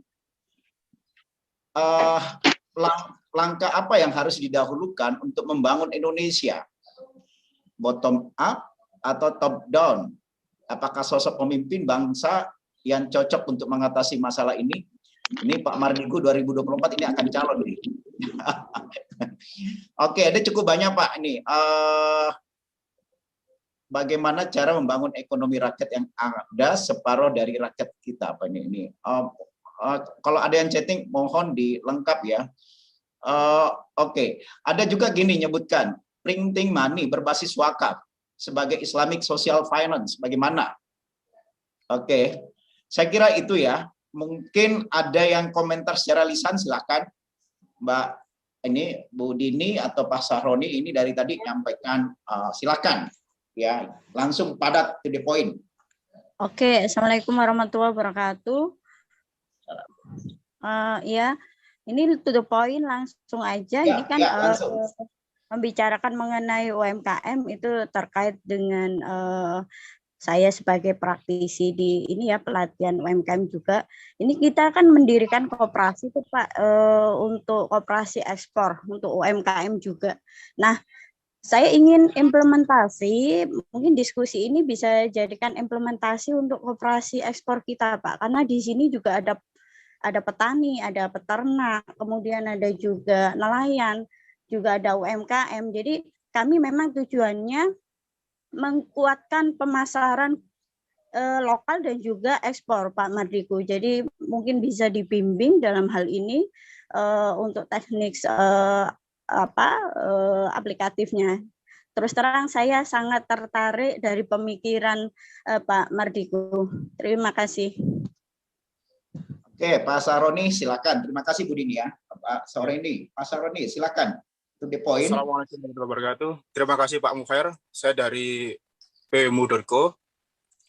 [SPEAKER 2] langkah apa yang harus didahulukan untuk membangun Indonesia? Bottom up atau top down? Apakah sosok pemimpin bangsa yang cocok untuk mengatasi masalah ini? Ini Pak Mardigu 2024 ini akan calon nih. Oke, ada cukup banyak Pak ini. Bagaimana cara membangun ekonomi rakyat yang ada separuh dari rakyat kita Pak ini. Kalau ada yang chatting mohon dilengkap ya. Oke, ada juga gini nyebutkan printing money berbasis wakaf sebagai Islamic Social Finance. Bagaimana? Oke, saya kira itu ya. Mungkin ada yang komentar secara lisan, silakan Mbak ini Bu Dini atau Pak Sahroni ini dari tadi nyampaikan, silakan ya, langsung padat to the point.
[SPEAKER 8] Oke, Assalamualaikum warahmatullahi wabarakatuh. Ya, ini to the point langsung aja.
[SPEAKER 2] Ya,
[SPEAKER 8] ini kan
[SPEAKER 2] ya,
[SPEAKER 8] membicarakan mengenai UMKM itu terkait dengan saya sebagai praktisi di ini ya, pelatihan UMKM juga. Ini kita kan mendirikan koperasi tuh Pak, untuk koperasi ekspor untuk UMKM juga. Nah, saya ingin implementasi, mungkin diskusi ini bisa jadikan implementasi untuk koperasi ekspor kita Pak, karena di sini juga ada petani, ada peternak, kemudian ada juga nelayan, juga ada UMKM. Jadi kami memang tujuannya menguatkan pemasaran lokal dan juga ekspor Pak Mardigu. Jadi mungkin bisa dibimbing dalam hal ini untuk teknik aplikatifnya. Terus terang saya sangat tertarik dari pemikiran Pak Mardigu. Terima kasih.
[SPEAKER 2] Oke, Pak Saroni silakan. Terima kasih Bu Dini ya. Pak Saroni, silakan. To the point.
[SPEAKER 9] Assalamualaikum warahmatullahi wabarakatuh. Terima kasih Pak Mukhair. Saya dari PMU.co.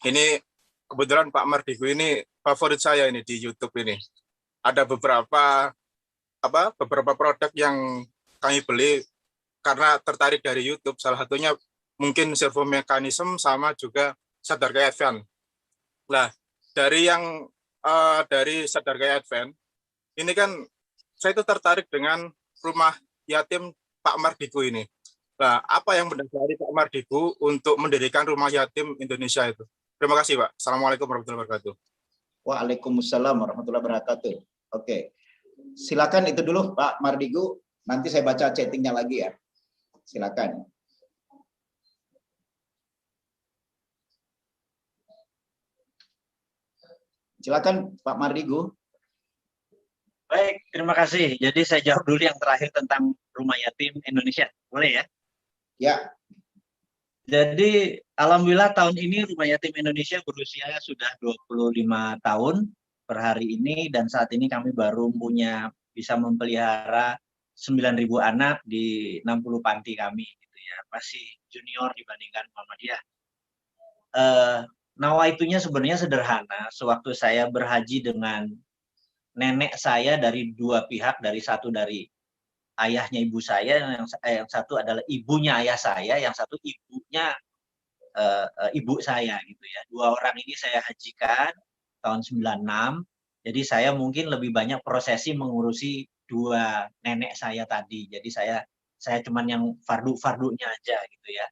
[SPEAKER 9] Ini kebetulan Pak Mardigu ini favorit saya ini di YouTube ini. Ada beberapa produk yang kami beli karena tertarik dari YouTube. Salah satunya mungkin servo mekanisme sama juga Sadarga Advance. Nah, dari Sadarga Advance ini kan saya itu tertarik dengan rumah yatim Pak Mardigu ini. Nah, apa yang mendasari Pak Mardigu untuk mendirikan rumah yatim Indonesia itu? Terima kasih, Pak. Assalamualaikum warahmatullahi wabarakatuh.
[SPEAKER 2] Waalaikumsalam warahmatullahi wabarakatuh. Oke, silakan itu dulu Pak Mardigu. Nanti saya baca chattingnya lagi ya. Silakan. Silakan Pak Mardigu.
[SPEAKER 4] Baik, terima kasih. Jadi saya jawab dulu yang terakhir tentang rumah yatim Indonesia. Boleh ya?
[SPEAKER 2] Ya.
[SPEAKER 4] Jadi alhamdulillah tahun ini rumah yatim Indonesia berusia sudah 25 tahun per hari ini, dan saat ini kami baru bisa memelihara 9.000 anak di 60 panti kami gitu ya. Masih junior dibandingkan Muhammadiyah. Nawaitunya sebenarnya sederhana. Sewaktu saya berhaji dengan nenek saya dari dua pihak, satu dari ayahnya ibu saya, yang satu adalah ibunya ayah saya, yang satu ibunya ibu saya gitu ya. Dua orang ini saya hajikan tahun 96. Jadi saya mungkin lebih banyak prosesi mengurusi dua nenek saya tadi. Jadi saya cuman yang fardunya aja gitu ya.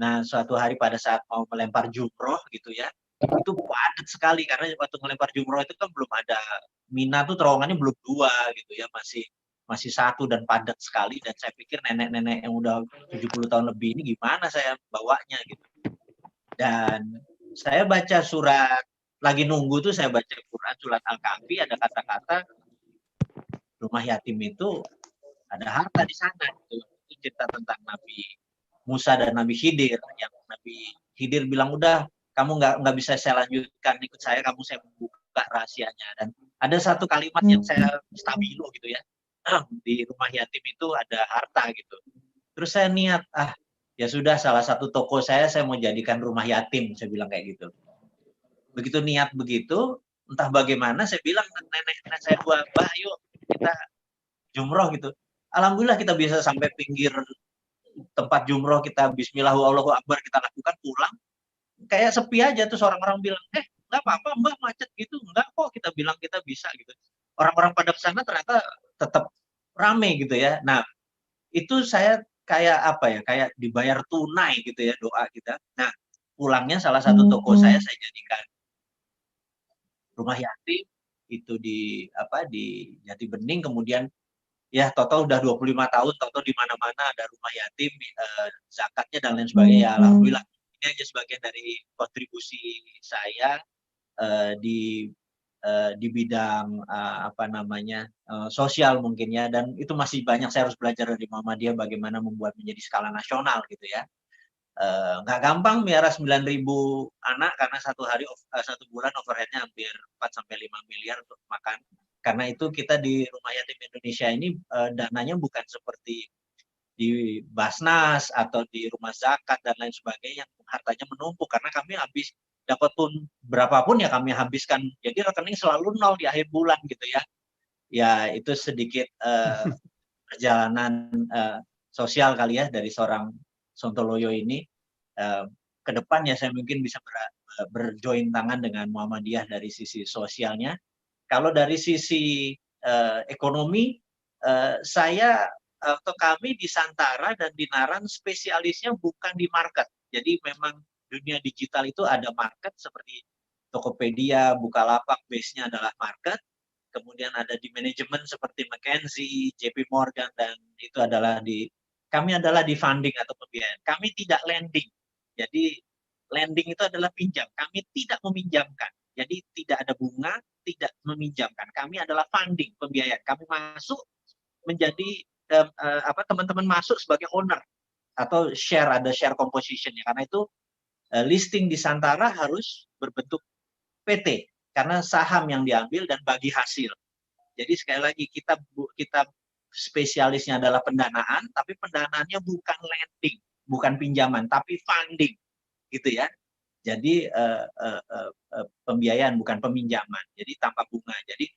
[SPEAKER 4] Nah, suatu hari pada saat mau melempar jumroh gitu ya, itu padat sekali karena waktu melempar jumroh itu kan belum ada, Mina tuh terowongannya belum 2 gitu ya, masih 1 dan padat sekali, dan saya pikir nenek-nenek yang udah 70 tahun lebih ini gimana saya bawanya gitu. Dan saya baca surat, lagi nunggu tuh saya baca Quran surat Al-Kahfi, ada kata-kata rumah yatim itu ada harta di sana gitu. Itu cerita tentang Nabi Musa dan Nabi Khidir, yang Nabi Khidir bilang udah kamu nggak bisa saya lanjutkan ikut saya buka rahasianya. Dan ada satu kalimat yang saya stabilo gitu ya, di rumah yatim itu ada harta gitu. Terus saya niat, ya sudah, salah satu toko saya mau jadikan rumah yatim, saya bilang kayak gitu. Begitu niat begitu, entah bagaimana saya bilang ke nenek saya, Mbah, yuk kita jumroh gitu. Alhamdulillah kita bisa sampai pinggir tempat jumroh, kita bismillah Allahu akbar kita lakukan, pulang kayak sepi aja. Terus orang-orang bilang, nggak apa-apa Mbah, macet gitu. Enggak kok, kita bilang kita bisa gitu. Orang-orang pada kesana ternyata tetap rame gitu ya. Nah, itu saya kayak apa ya, kayak dibayar tunai gitu ya doa kita. Nah, pulangnya salah satu toko saya jadikan rumah yatim itu di Jati Bening. Kemudian ya total udah 25 tahun, total di mana-mana ada rumah yatim, zakatnya dan lain sebagainya. Ya, alhamdulillah, ini aja sebagian dari kontribusi saya di bidang sosial mungkin ya. Dan itu masih banyak saya harus belajar dari Muhammadiyah bagaimana membuat menjadi skala nasional gitu ya. Nggak gampang miara 9.000 anak, karena satu bulan overheadnya hampir 4-5 miliar untuk makan. Karena itu kita di Rumah Yatim Indonesia ini dananya bukan seperti di Basnas atau di Rumah Zakat dan lain sebagainya yang hartanya menumpuk, karena kami habis dapat pun berapapun ya kami habiskan. Jadi rekening selalu nol di akhir bulan gitu ya. Ya itu sedikit perjalanan sosial kali ya dari seorang Sontoloyo ini. Ke depan ya saya mungkin bisa berjoin tangan dengan Muhammadiyah dari sisi sosialnya. Kalau dari sisi ekonomi, saya atau kami di Santara dan di Naran spesialisnya bukan di market. Jadi memang dunia digital itu ada market seperti Tokopedia, Bukalapak, base-nya adalah market. Kemudian ada di manajemen seperti McKinsey, JP Morgan, dan itu adalah kami adalah di funding atau pembiayaan. Kami tidak lending. Jadi lending itu adalah pinjam. Kami tidak meminjamkan. Jadi tidak ada bunga, tidak meminjamkan. Kami adalah funding, pembiayaan. Kami masuk menjadi teman-teman masuk sebagai owner atau ada share composition ya. Karena itu listing di Santara harus berbentuk PT karena saham yang diambil dan bagi hasil. Jadi sekali lagi kita spesialisnya adalah pendanaan, tapi pendanaannya bukan lending, bukan pinjaman, tapi funding, gitu ya. Jadi pembiayaan bukan peminjaman, jadi tanpa bunga. Jadi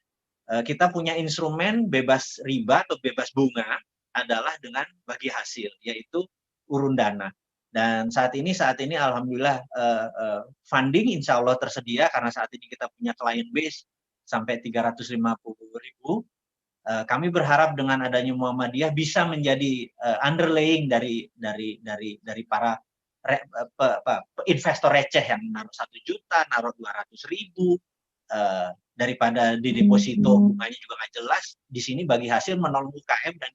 [SPEAKER 4] kita punya instrumen bebas riba atau bebas bunga adalah dengan bagi hasil, yaitu urun dana. Dan saat ini alhamdulillah funding insya Allah tersedia karena saat ini kita punya client base sampai 350.000. Kami berharap dengan adanya Muhammadiyah bisa menjadi underlaying dari para investor receh yang naruh 1 juta, naruh 200.000, daripada di deposito bunganya juga nggak jelas. Di sini bagi hasil menolong UKM dan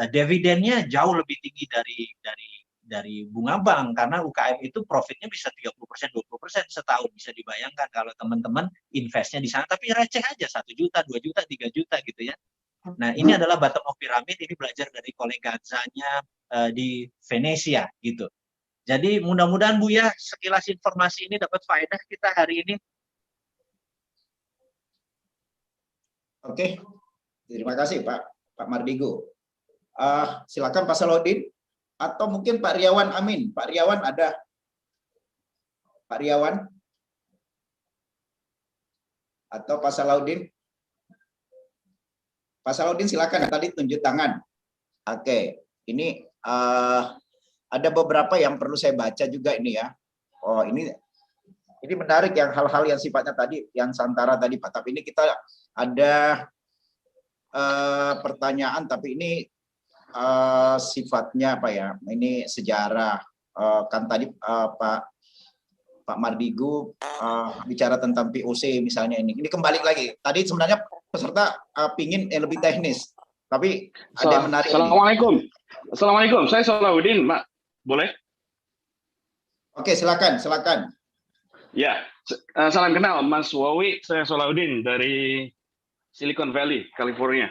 [SPEAKER 4] dividennya jauh lebih tinggi dari bunga bank, karena UKM itu profitnya bisa 30%, 20% setahun. Bisa dibayangkan kalau teman-teman investnya di sana, tapi receh aja 1 juta, 2 juta, 3 juta gitu ya. Nah ini adalah bottom of pyramid, ini belajar dari kolega Zanya di Venesia gitu. Jadi mudah-mudahan Bu ya sekilas informasi ini dapat faedah kita hari ini.
[SPEAKER 2] Oke, terima kasih Pak Mardigu. Silakan Pak Salahuddin. Atau mungkin Pak Riawan Amin. Pak Riawan ada? Pak Riawan? Atau Pak Salahuddin? Pak Salahuddin silakan, tadi tunjuk tangan. Oke, ini ada beberapa yang perlu saya baca juga ini ya. Oh, ini menarik yang hal-hal yang sifatnya tadi, yang Santara tadi Pak. Tapi ini kita ada pertanyaan, tapi ini sifatnya apa ya? Ini sejarah. Kan tadi Pak Mardigu bicara tentang POC misalnya ini. Ini kembali lagi. Tadi sebenarnya peserta pingin lebih teknis, tapi ada yang menarik.
[SPEAKER 10] Assalamualaikum. Assalamualaikum. Saya Salahuddin, Pak. Boleh?
[SPEAKER 2] Oke, silakan.
[SPEAKER 10] Ya, salam kenal Mas Wawi. Saya Salahuddin dari Silicon Valley, California.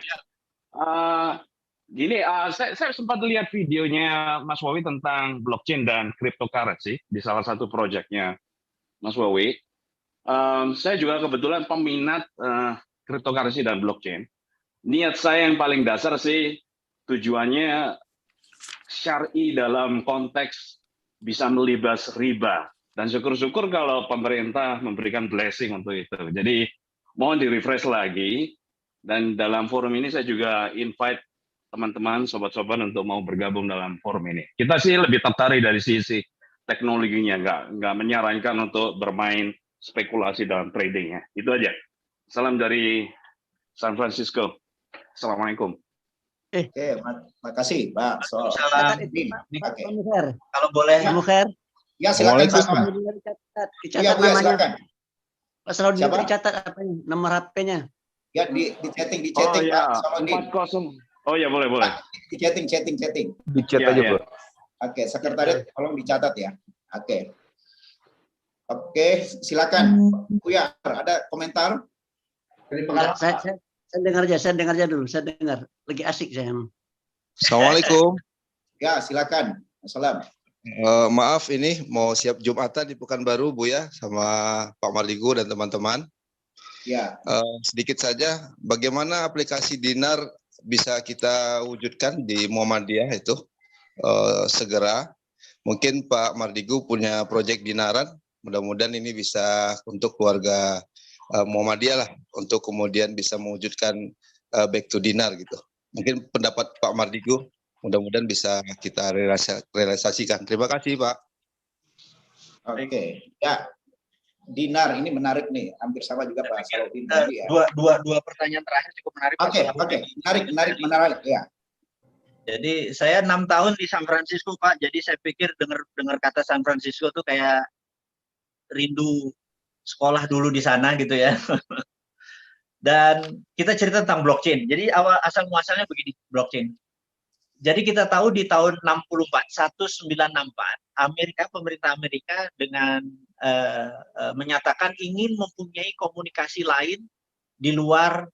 [SPEAKER 10] Saya sempat lihat videonya Mas Wawi tentang blockchain dan cryptocurrency di salah satu proyeknya Mas Wawi. Saya juga kebetulan peminat cryptocurrency dan blockchain. Niat saya yang paling dasar sih tujuannya syar'i dalam konteks bisa melibas riba. Dan syukur-syukur kalau pemerintah memberikan blessing untuk itu. Jadi mohon di-refresh lagi. Dan dalam forum ini saya juga invite teman-teman, sobat-sobat untuk mau bergabung dalam forum ini. Kita sih lebih tertarik dari sisi teknologinya, nggak menyarankan untuk bermain spekulasi dalam tradingnya. Itu aja. Salam dari San Francisco. Assalamualaikum.
[SPEAKER 2] Oke, makasih Pak.
[SPEAKER 4] Salam.
[SPEAKER 2] Oke.
[SPEAKER 4] Kalau boleh.
[SPEAKER 2] Ya, silakan.
[SPEAKER 3] Dicatat
[SPEAKER 2] Iya,
[SPEAKER 3] namanya.
[SPEAKER 2] silakan.
[SPEAKER 3] Pak Salahuddin
[SPEAKER 2] Siapa?
[SPEAKER 3] dicatat apa ini? Nomor HP-nya.
[SPEAKER 2] Ya, di chatting
[SPEAKER 10] Oh
[SPEAKER 2] Pak
[SPEAKER 10] ya,
[SPEAKER 2] Salahuddin.
[SPEAKER 10] 40. Oh ya, boleh.
[SPEAKER 2] Di chatting.
[SPEAKER 11] Di chat
[SPEAKER 10] Ya,
[SPEAKER 11] aja,
[SPEAKER 10] ya.
[SPEAKER 11] Pak.
[SPEAKER 2] Oke, sekretariat tolong dicatat ya. Oke, silakan. Buya, ada komentar? Dari
[SPEAKER 3] Enggak, saya dengar aja dulu. Saya dengar. Lagi asik saya.
[SPEAKER 11] Assalamualaikum.
[SPEAKER 2] Ya, silakan. Assalam.
[SPEAKER 11] Maaf ini mau siap Jumatan di Pekanbaru Bu ya sama Pak Mardigu dan teman-teman.
[SPEAKER 2] Ya.
[SPEAKER 11] Sedikit saja bagaimana aplikasi Dinar bisa kita wujudkan di Muhammadiyah itu segera. Mungkin Pak Mardigu punya proyek Dinaran, mudah-mudahan ini bisa untuk keluarga Muhammadiyah lah untuk kemudian bisa mewujudkan back to Dinar gitu. Mungkin pendapat Pak Mardigu mudah-mudahan bisa kita realisasikan. Terima kasih Pak.
[SPEAKER 2] Oke. Ya. Dinar ini menarik nih, hampir sama juga Pak Salahuddin tadi ya.
[SPEAKER 4] Dua pertanyaan terakhir cukup menarik.
[SPEAKER 2] Oke. Menarik ya.
[SPEAKER 4] Jadi saya 6 tahun di San Francisco Pak, jadi saya pikir dengar kata San Francisco tuh kayak rindu sekolah dulu di sana gitu ya. Dan kita cerita tentang blockchain. Jadi asal muasalnya begini, blockchain. Jadi kita tahu di tahun 1964, pemerintah Amerika dengan menyatakan ingin mempunyai komunikasi lain di luar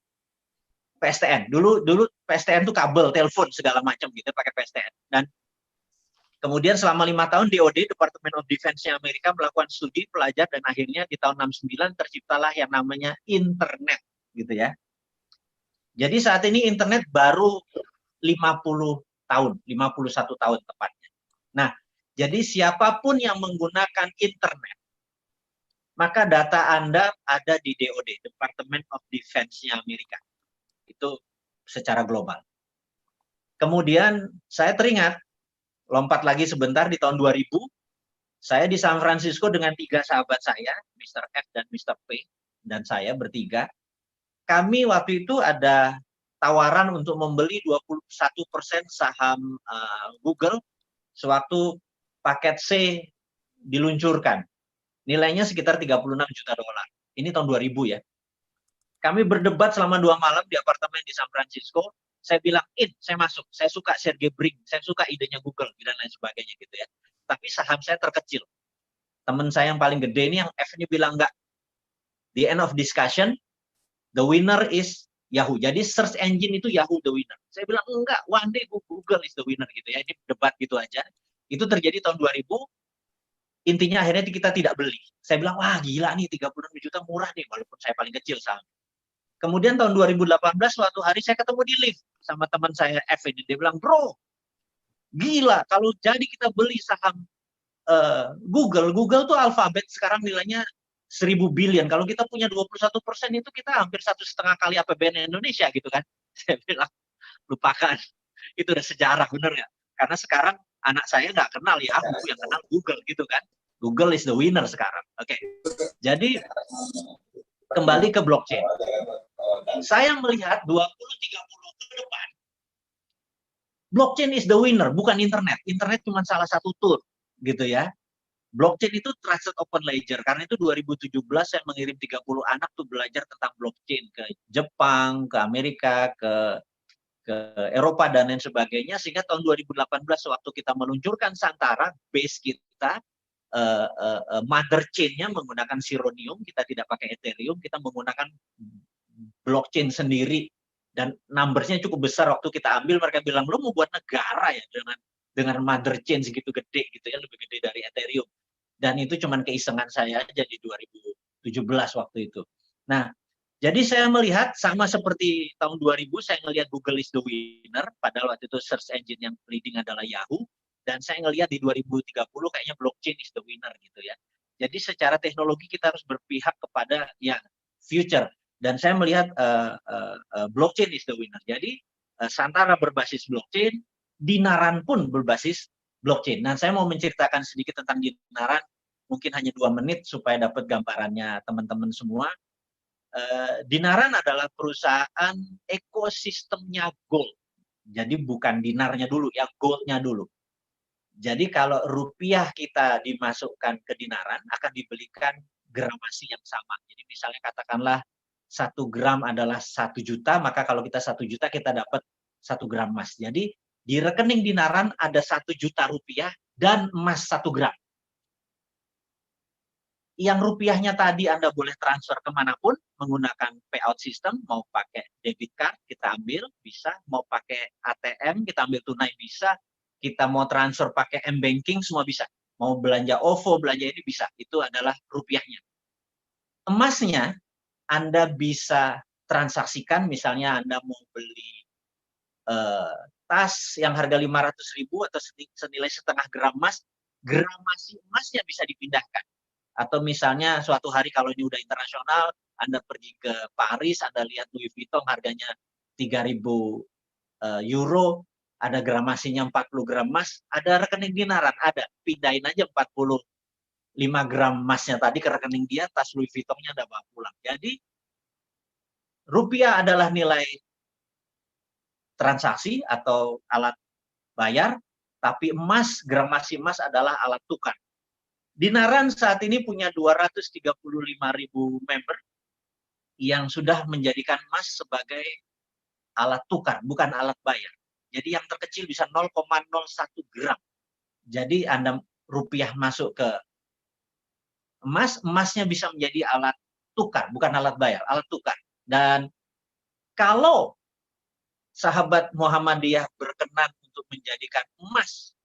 [SPEAKER 4] PSTN. Dulu PSTN itu kabel, telepon segala macam gitu pakai PSTN. Dan kemudian selama 5 tahun DoD, Department of Defense Amerika melakukan studi pelajar dan akhirnya di tahun 69 terciptalah yang namanya internet gitu ya. Jadi saat ini internet baru 50 tahun, 51 tahun tepatnya. Nah, jadi siapapun yang menggunakan internet, maka data Anda ada di DoD, Department of Defense-nya Amerika. Itu secara global. Kemudian saya teringat, lompat lagi sebentar di tahun 2000, saya di San Francisco dengan 3 sahabat saya, Mr. F dan Mr. P, dan saya bertiga. Kami waktu itu ada tawaran untuk membeli 21% saham Google sewaktu paket C diluncurkan. Nilainya sekitar 36 juta dolar. Ini tahun 2000 ya. Kami berdebat selama 2 malam di apartemen di San Francisco. Saya bilang, saya masuk. Saya suka Sergey Brin. Saya suka idenya Google dan lain sebagainya gitu ya. Tapi saham saya terkecil. Teman saya yang paling gede ini yang F ini bilang enggak. The end of discussion, the winner is Yahoo. Jadi search engine itu Yahoo the winner. Saya bilang enggak, one day Google is the winner gitu ya. Ini debat gitu aja. Itu terjadi tahun 2000. Intinya akhirnya kita tidak beli. Saya bilang, wah gila nih 36 juta murah nih walaupun saya paling kecil saham. Kemudian tahun 2018 suatu hari saya ketemu di lift sama teman saya F ini. Dia bilang, "Bro, gila kalau jadi kita beli saham Google tuh Alphabet sekarang nilainya 1000 billion. Kalau kita punya 21% itu kita hampir 1,5 kali APBN Indonesia gitu kan." Saya bilang, lupakan. Itu udah sejarah bener ya. Karena sekarang anak saya nggak kenal Yahoo, yang kenal Google gitu kan. Google is the winner sekarang. Oke. Jadi kembali ke blockchain. Saya melihat 20-30 ke depan blockchain is the winner, bukan internet. Internet cuma salah satu tool gitu ya. Blockchain itu trusted open ledger. Karena itu 2017 saya mengirim 30 anak tuh belajar tentang blockchain ke Jepang, ke Amerika, ke Eropa dan lain sebagainya, sehingga tahun 2018 waktu kita meluncurkan Santara, base kita mother chain-nya menggunakan Sironium, kita tidak pakai Ethereum, kita menggunakan blockchain sendiri dan numbersnya cukup besar. Waktu kita ambil mereka bilang, lo mau buat negara ya dengan mother chain segitu gede gitu ya, lebih gede dari Ethereum.
[SPEAKER 12] Dan itu cuman keisengan saya aja di 2017 waktu itu. Nah, jadi saya melihat sama seperti tahun 2000 saya ngelihat Google is the winner, padahal waktu itu search engine yang leading adalah Yahoo, dan saya ngelihat di 2030 kayaknya blockchain is the winner gitu ya. Jadi secara teknologi kita harus berpihak kepada ya future, dan saya melihat blockchain is the winner. Jadi Santara berbasis blockchain, Dinaran pun berbasis blockchain. Nah, saya mau menceritakan sedikit tentang Dinaran, mungkin hanya 2 menit supaya dapat gambarannya teman-teman semua. Dinaran adalah perusahaan ekosistemnya gold. Jadi bukan dinarnya dulu, ya goldnya dulu. Jadi kalau rupiah kita dimasukkan ke Dinaran, akan dibelikan gramasi yang sama. Jadi misalnya katakanlah 1 gram adalah 1 juta, maka kalau kita 1 juta kita dapat 1 gram emas. Jadi di rekening Dinaran ada 1 juta rupiah dan emas 1 gram. Yang rupiahnya tadi Anda boleh transfer kemanapun menggunakan payout system, mau pakai debit card kita ambil bisa, mau pakai ATM kita ambil tunai bisa, kita mau transfer pakai m-banking semua bisa, mau belanja OVO, belanja ini bisa, itu adalah rupiahnya. Emasnya Anda bisa transaksikan, misalnya Anda mau beli tas yang harga 500.000 atau senilai setengah gram emas, gramasi emasnya bisa dipindahkan. Atau misalnya suatu hari kalau ini udah internasional, Anda pergi ke Paris, Anda lihat Louis Vuitton harganya 3.000 euro, ada gramasinya 40 gram emas, ada rekening Dinaran, ada. Pindahin aja 45 gram emasnya tadi ke rekening dia, tas Louis Vuitton-nya Anda bawa pulang. Jadi, rupiah adalah nilai transaksi atau alat bayar, tapi emas, gramasi emas adalah alat tukar. Dinaran saat ini punya 235.000 member yang sudah menjadikan emas sebagai alat tukar, bukan alat bayar. Jadi yang terkecil bisa 0,01 gram. Jadi Anda rupiah masuk ke emas, emasnya bisa menjadi alat tukar, bukan alat bayar, alat tukar. Dan kalau sahabat Muhammadiyah berkenan untuk menjadikan emas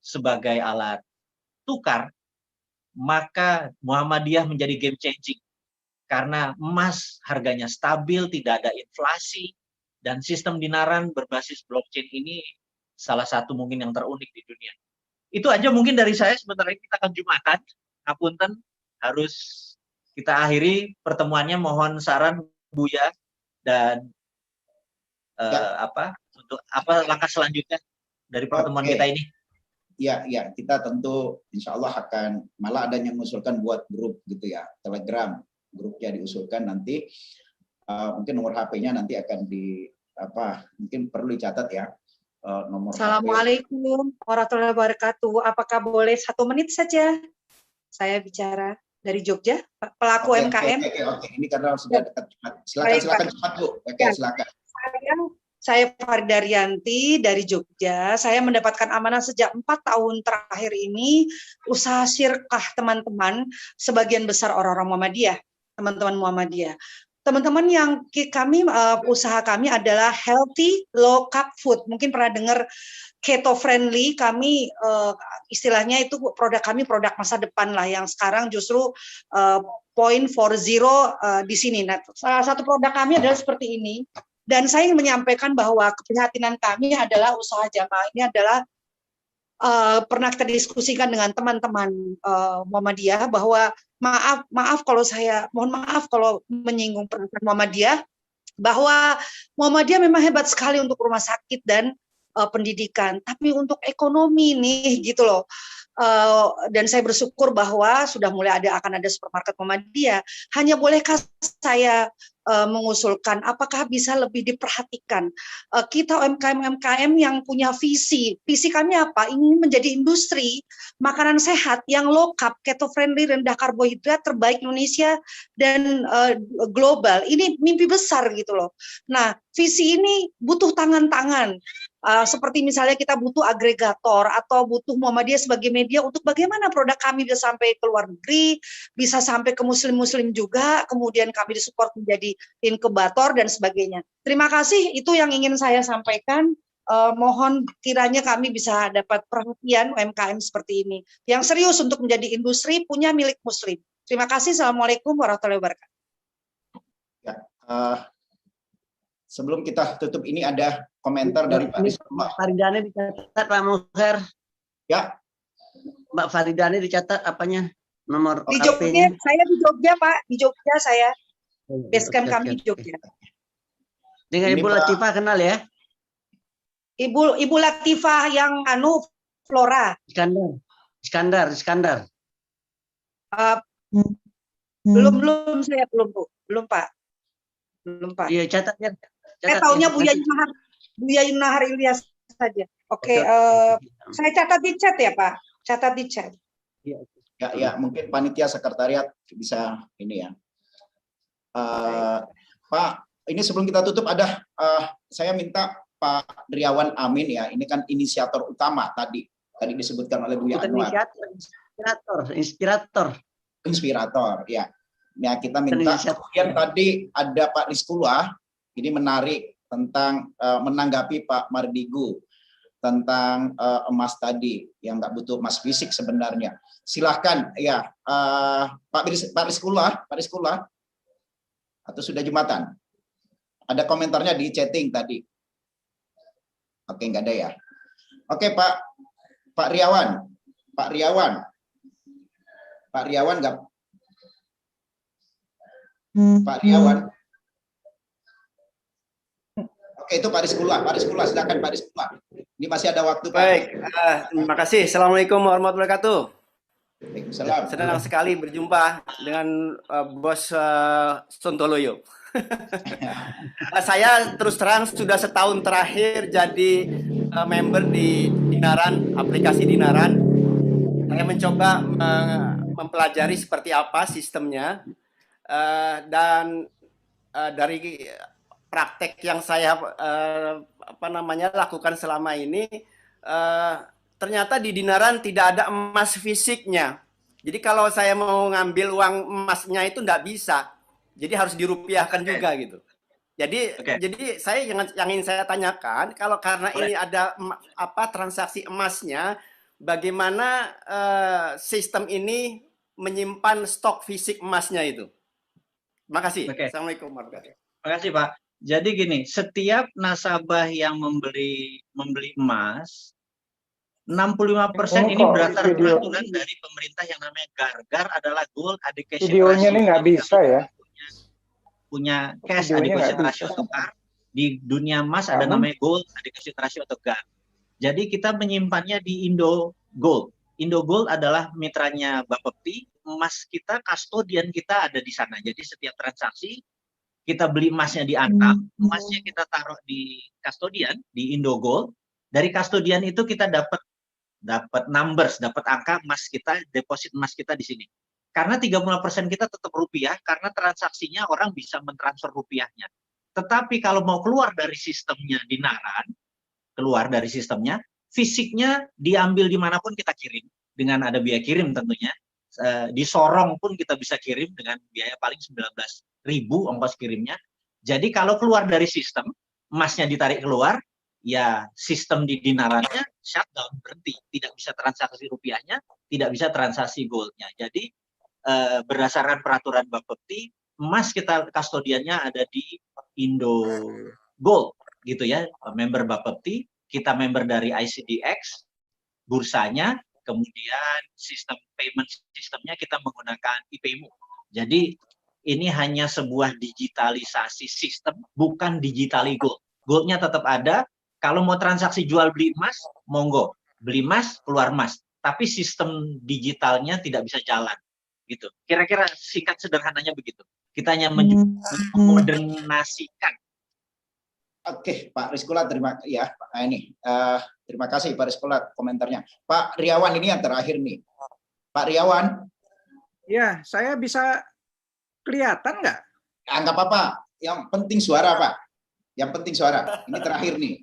[SPEAKER 12] sebagai alat tukar, maka Muhammadiyah menjadi game changing. Karena emas harganya stabil, tidak ada inflasi, dan sistem Dinaran berbasis blockchain ini salah satu mungkin yang terunik di dunia. Itu aja mungkin dari saya, sebentar lagi kita akan Jumatan. Ngapunten, harus kita akhiri pertemuannya, mohon saran Buya dan untuk langkah selanjutnya dari pertemuan kita ini.
[SPEAKER 2] Ya, kita tentu insya Allah akan, malah ada yang mengusulkan buat grup gitu ya, Telegram, grupnya diusulkan nanti, mungkin nomor HP-nya nanti akan mungkin perlu dicatat ya, nomor
[SPEAKER 13] Assalamualaikum warahmatullahi wabarakatuh. Apakah boleh 1 menit saja saya bicara dari Jogja, pelaku UMKM?
[SPEAKER 2] Oke. Ini karena sudah dekat. Silakan cepat Bu. Silakan.
[SPEAKER 13] Saya Farida Rianti dari Jogja. Saya mendapatkan amanah sejak 4 tahun terakhir ini usaha syirkah teman-teman, sebagian besar orang-orang Muhammadiyah, teman-teman Muhammadiyah. Teman-teman yang usaha kami adalah healthy low carb food. Mungkin pernah dengar keto friendly. Kami istilahnya itu produk kami produk masa depan lah, yang sekarang justru point for zero di sini. Nah, salah satu produk kami adalah seperti ini. Dan saya ingin menyampaikan bahwa keprihatinan kami adalah usaha jamaah ini adalah pernah kita diskusikan dengan teman-teman Muhammadiyah bahwa mohon maaf kalau menyinggung perasaan Muhammadiyah, bahwa Muhammadiyah memang hebat sekali untuk rumah sakit dan pendidikan, tapi untuk ekonomi nih gitu loh. Dan saya bersyukur bahwa sudah mulai akan ada supermarket Muhammadiyah. Hanya bolehkah saya mengusulkan apakah bisa lebih diperhatikan kita UMKM yang punya visi kami apa, ingin menjadi industri makanan sehat yang low carb, keto friendly, rendah karbohidrat, terbaik Indonesia dan global. Ini mimpi besar gitu loh. Nah, visi ini butuh tangan-tangan. Seperti misalnya kita butuh agregator atau butuh Muhammadiyah sebagai media untuk bagaimana produk kami bisa sampai ke luar negeri, bisa sampai ke muslim-muslim juga, kemudian kami disupport menjadi inkubator dan sebagainya. Terima kasih, itu yang ingin saya sampaikan. mohon kiranya kami bisa dapat perhatian UMKM seperti ini yang serius untuk menjadi industri punya milik Muslim. Terima kasih. Assalamualaikum warahmatullahi wabarakatuh.
[SPEAKER 2] Ya, sebelum kita tutup ini ada komentar dari Pak Rizky.
[SPEAKER 3] Mbak Faridani dicatat Pak Mukher.
[SPEAKER 2] Ya.
[SPEAKER 3] Mbak Faridani dicatat apanya? Nomor
[SPEAKER 13] Di Jogja,
[SPEAKER 3] OKP-nya.
[SPEAKER 13] saya di Jogja Pak, di Jogja saya. Basecamp kami di Jogja.
[SPEAKER 3] Dengan Ibu Latifah kenal ya?
[SPEAKER 13] Ibu Latifah yang Flora.
[SPEAKER 3] Iskandar.
[SPEAKER 13] Belum saya belum Pak.
[SPEAKER 3] Iya catat ya.
[SPEAKER 13] Saya taunya Buya Yunahar Ilyas saja. Oke, saya catat di chat ya Pak. Catat di chat.
[SPEAKER 2] Ya, mungkin panitia sekretariat bisa ini ya. Pak, ini sebelum kita tutup ada saya minta Pak Riawan Amin ya. Ini kan inisiator utama tadi disebutkan oleh Buya Anwar. Inspirator ya. Ya, kita minta. Kemudian tadi ada Pak Rizkullah, ini menarik tentang menanggapi Pak Mardigu tentang emas tadi yang nggak butuh emas fisik sebenarnya. Silahkan ya Pak Rizkullah atau sudah jumatan? Ada komentarnya di chatting tadi. Oke, nggak ada ya. Oke Pak Riawan nggak? Pak Riawan. Oke, itu Pak Rizkullah. Silakan Pak Rizkullah. Ini masih ada waktu Pak.
[SPEAKER 14] Baik, terima kasih. Assalamualaikum warahmatullahi wabarakatuh.
[SPEAKER 2] Waalaikumsalam.
[SPEAKER 14] Senang sekali berjumpa dengan Bos Sontoloyo. Saya terus terang sudah setahun terakhir jadi member di Dinaran, aplikasi Dinaran. Saya mencoba mempelajari seperti apa sistemnya dan dari praktek yang saya lakukan selama ini, ternyata di Dinaran tidak ada emas fisiknya. Jadi kalau saya mau ngambil uang emasnya itu tidak bisa. Jadi harus dirupiahkan juga gitu. Jadi saya yang ingin saya tanyakan, kalau karena ini ada transaksi emasnya, bagaimana sistem ini menyimpan stok fisik emasnya itu? Terima kasih. Assalamualaikum warahmatullahi wabarakatuh.
[SPEAKER 12] Terima kasih Pak. Jadi gini, setiap nasabah yang membeli emas, 65% ini berdasarkan peraturan dari pemerintah yang namanya GAR adalah Gold Adequacy Ratio.
[SPEAKER 15] Videonya ini nggak bisa ya?
[SPEAKER 12] Punya cash adequacy ratio atau GAR. Di dunia emas ada namanya Gold Adequacy Ratio atau GAR. Jadi kita menyimpannya di Indo Gold. Indo Gold adalah mitranya Bapepti. Emas kita, kastodian kita ada di sana. Jadi setiap transaksi kita beli emasnya di Antam, emasnya kita taruh di kastodian di Indo Gold. Dari kastodian itu kita dapat numbers, dapat angka emas kita, deposit emas kita di sini. Karena 35% kita tetap rupiah, karena transaksinya orang bisa mentransfer rupiahnya. Tetapi kalau mau keluar dari sistemnya Dinaran, fisiknya diambil dimanapun kita kirim, dengan ada biaya kirim tentunya. Di Sorong pun kita bisa kirim dengan biaya paling 19.000 ongkos kirimnya. Jadi kalau keluar dari sistem, emasnya ditarik keluar, ya sistem di Dinarannya shutdown, berhenti. Tidak bisa transaksi rupiahnya, tidak bisa transaksi goldnya. Jadi berdasarkan peraturan Bapepti, emas kita kastodiannya ada di Indo Gold, gitu ya, member Bapepti. Kita member dari ICDX, bursanya, kemudian sistem payment sistemnya kita menggunakan IPMU. Jadi ini hanya sebuah digitalisasi sistem, bukan digitali gold. Goldnya tetap ada. Kalau mau transaksi jual beli emas, monggo. Beli emas, keluar emas. Tapi sistem digitalnya tidak bisa jalan. Gitu. Kira-kira singkat sederhananya begitu. Kita hanya memodernasikan.
[SPEAKER 2] Oke, Pak Rizkullah, terima kasih Pak Rizkullah komentarnya. Pak Riawan ini yang terakhir nih. Pak Riawan.
[SPEAKER 15] Ya, saya bisa kelihatan nggak?
[SPEAKER 2] Nggak apa-apa. Yang penting suara, Pak. Yang penting suara. Ini terakhir nih.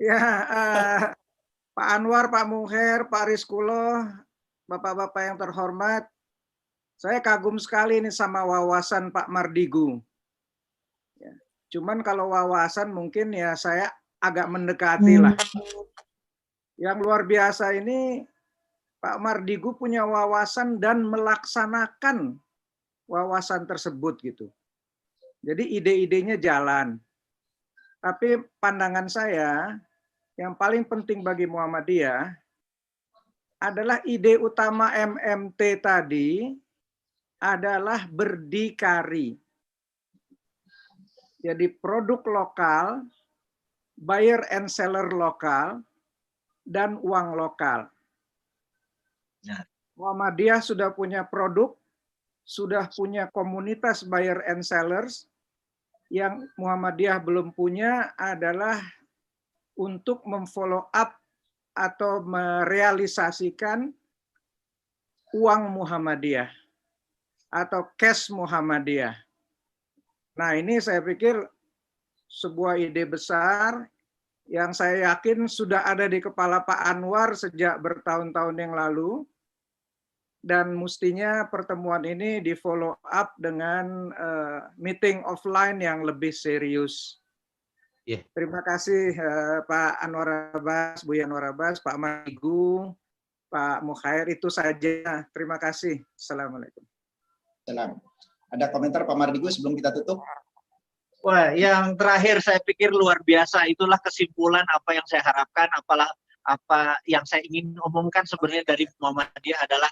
[SPEAKER 15] Ya, Pak Anwar, Pak Mukher, Pak Rizkullah, Bapak-bapak yang terhormat, saya kagum sekali nih sama wawasan Pak Mardigu. Cuman kalau wawasan mungkin ya saya agak mendekati lah. Yang luar biasa ini Pak Mardigu punya wawasan dan melaksanakan wawasan tersebut gitu. Jadi ide-idenya jalan. Tapi pandangan saya yang paling penting bagi Muhammadiyah adalah ide utama MMT tadi adalah berdikari. Jadi produk lokal, buyer and seller lokal, dan uang lokal. Muhammadiyah sudah punya produk, sudah punya komunitas buyer and sellers. Yang Muhammadiyah belum punya adalah untuk memfollow up atau merealisasikan uang Muhammadiyah atau cash Muhammadiyah. Nah, ini saya pikir sebuah ide besar yang saya yakin sudah ada di kepala Pak Anwar sejak bertahun-tahun yang lalu, dan mestinya pertemuan ini di follow up dengan meeting offline yang lebih serius. Terima kasih Pak Anwar Abbas, Bu Anwar Abbas, Pak Mardigu, Pak Mukhair, itu saja. Terima kasih. Assalamualaikum.
[SPEAKER 2] Salam. Ada komentar Pak Mardigu sebelum kita tutup?
[SPEAKER 12] Wah, yang terakhir saya pikir luar biasa. Itulah kesimpulan apa yang saya harapkan, apa yang saya ingin umumkan sebenarnya dari Muhammadiyah adalah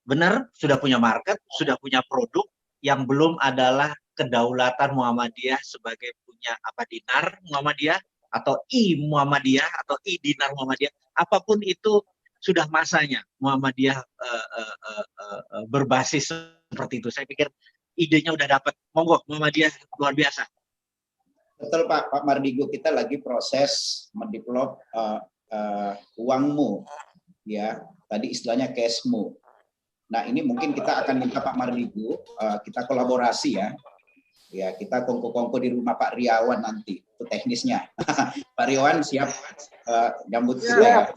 [SPEAKER 12] benar sudah punya market, sudah punya produk, yang belum adalah kedaulatan Muhammadiyah sebagai punya apa dinar Muhammadiyah atau Muhammadiyah atau dinar Muhammadiyah. Apapun itu sudah masanya Muhammadiyah berbasis seperti itu. Saya pikir idenya udah dapat. Monggo Muhammadiyah luar biasa.
[SPEAKER 2] Betul Pak Mardigu, kita lagi proses mendevelop uangmu, ya tadi istilahnya cashmu. Nah ini mungkin kita akan minta Pak Mardigu, kita kolaborasi ya kita kongko-kongko di rumah Pak Riawan nanti, itu teknisnya. Pak Riawan siap jambut kita ya.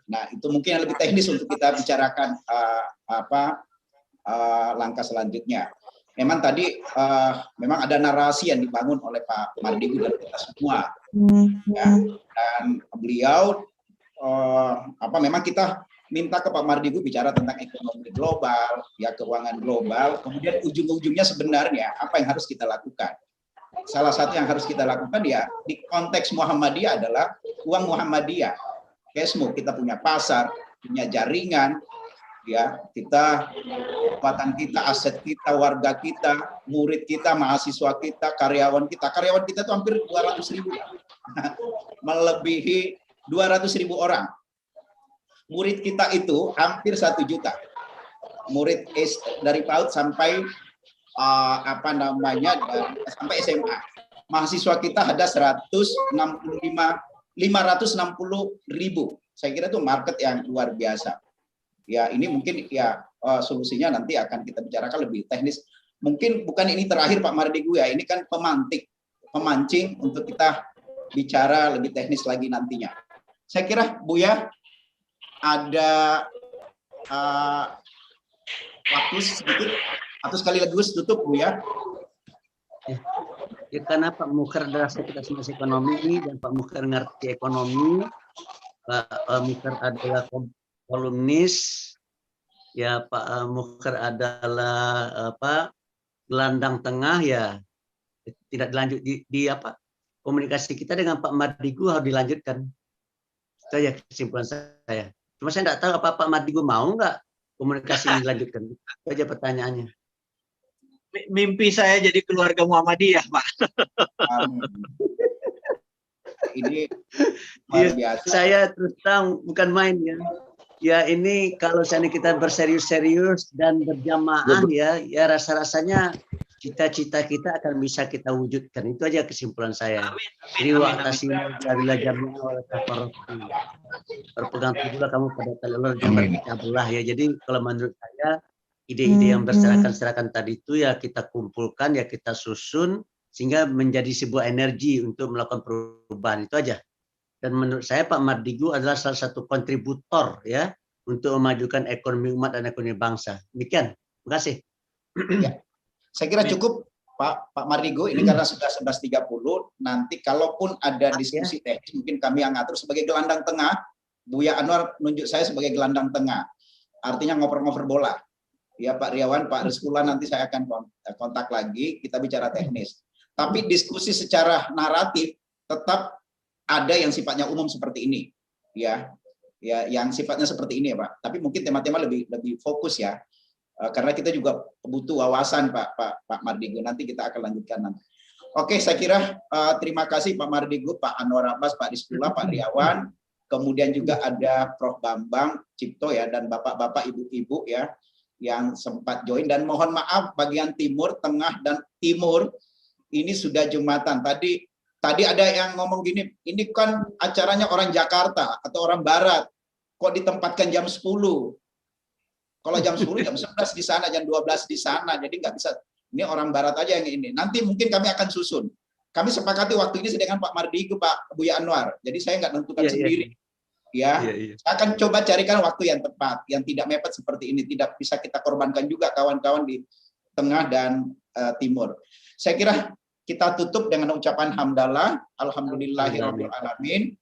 [SPEAKER 2] Nah itu mungkin yang lebih teknis untuk kita bicarakan langkah selanjutnya. Memang tadi memang ada narasi yang dibangun oleh Pak Mardigu dan kita semua, ya. Dan beliau memang kita minta ke Pak Mardigu bicara tentang ekonomi global, ya keuangan global. Kemudian ujung-ujungnya sebenarnya apa yang harus kita lakukan? Salah satu yang harus kita lakukan ya di konteks Muhammadiyah adalah uang Muhammadiyah. Cashmu, kita punya pasar, punya jaringan. Ya, kita kekuatan kita, aset kita, warga kita, murid kita, mahasiswa kita, karyawan kita itu hampir 200.000, melebihi 200.000 orang. Murid kita itu hampir 1 juta. Murid dari PAUD sampai sampai SMA. Mahasiswa kita ada 560.000. Saya kira itu market yang luar biasa. Ya, ini mungkin ya solusinya nanti akan kita bicarakan lebih teknis. Mungkin bukan ini terakhir Pak Mardigu ya, ini kan pemancing untuk kita bicara lebih teknis lagi nantinya. Saya kira Buya ada waktu sedikit atau sekali lagi tutup Buya.
[SPEAKER 3] Ya, karena Pak Mukher adalah sekretaris ekonomi dan Pak Mukher ngerti ekonomi, Pak Mukher adalah kolumnis, ya Pak Mukher adalah gelandang tengah, ya tidak dilanjut di komunikasi kita dengan Pak Mardigu harus dilanjutkan. Itu aja kesimpulan saya. Cuma saya tidak tahu apa Pak Mardigu mau nggak komunikasi ini dilanjutkan. Itu aja pertanyaannya.
[SPEAKER 12] Mimpi saya jadi keluarga Muhammadiyah, Pak.
[SPEAKER 2] Ini luar biasa.
[SPEAKER 3] Saya terus terang bukan main ya. Ya ini kalau seandainya kita berserius-serius dan berjamaah ya rasa-rasanya cita-cita kita akan bisa kita wujudkan. Itu aja kesimpulan saya. Jadi wa'tasimu bihablillah jami'an wa la tafarraqu. Berpegang teguhlah kamu pada tali Allah dan berpecah belah ya. Jadi kalau menurut saya ide-ide yang berserakan tadi itu ya kita kumpulkan, ya kita susun sehingga menjadi sebuah energi untuk melakukan perubahan. Itu aja. Dan menurut saya Pak Mardigu adalah salah satu kontributor ya untuk memajukan ekonomi umat dan ekonomi bangsa. Demikian. Terima kasih.
[SPEAKER 2] Ya. Saya kira cukup Pak Mardigu, ini karena sudah 11.30, nanti kalaupun ada diskusi teknis, mungkin kami yang ngatur sebagai gelandang tengah, Buya Anwar nunjuk saya sebagai gelandang tengah, artinya ngoper-ngoper bola. Ya Pak Riawan, Pak Rizkula, nanti saya akan kontak lagi, kita bicara teknis. Tapi diskusi secara naratif tetap ada yang sifatnya umum seperti ini, ya yang sifatnya seperti ini ya Pak. Tapi mungkin tema-tema lebih fokus ya. Karena kita juga butuh wawasan Pak Mardigu, nanti kita akan lanjutkan nanti. Oke, saya kira terima kasih Pak Mardigu, Pak Anwar Abbas, Pak Rizkula, Pak Riawan, kemudian juga ada Prof Bambang Cipto ya, dan bapak-bapak, ibu-ibu ya yang sempat join, dan mohon maaf bagian timur, tengah dan timur ini sudah Jumatan. Tadi ada yang ngomong gini, ini kan acaranya orang Jakarta atau orang Barat, kok ditempatkan jam 10? Kalau jam 10, jam 11 di sana, jam 12 di sana. Jadi nggak bisa, ini orang Barat aja yang ini. Nanti mungkin kami akan susun. Kami sepakati waktu ini dengan Pak Mardigu, Pak Buya Anwar. Jadi saya nggak nentukan sendiri. Ya, saya akan coba carikan waktu yang tepat, yang tidak mepet seperti ini. Tidak bisa kita korbankan juga kawan-kawan di tengah dan timur. Saya kira kita tutup dengan ucapan hamdalah. Alhamdulillahirabbil alamin.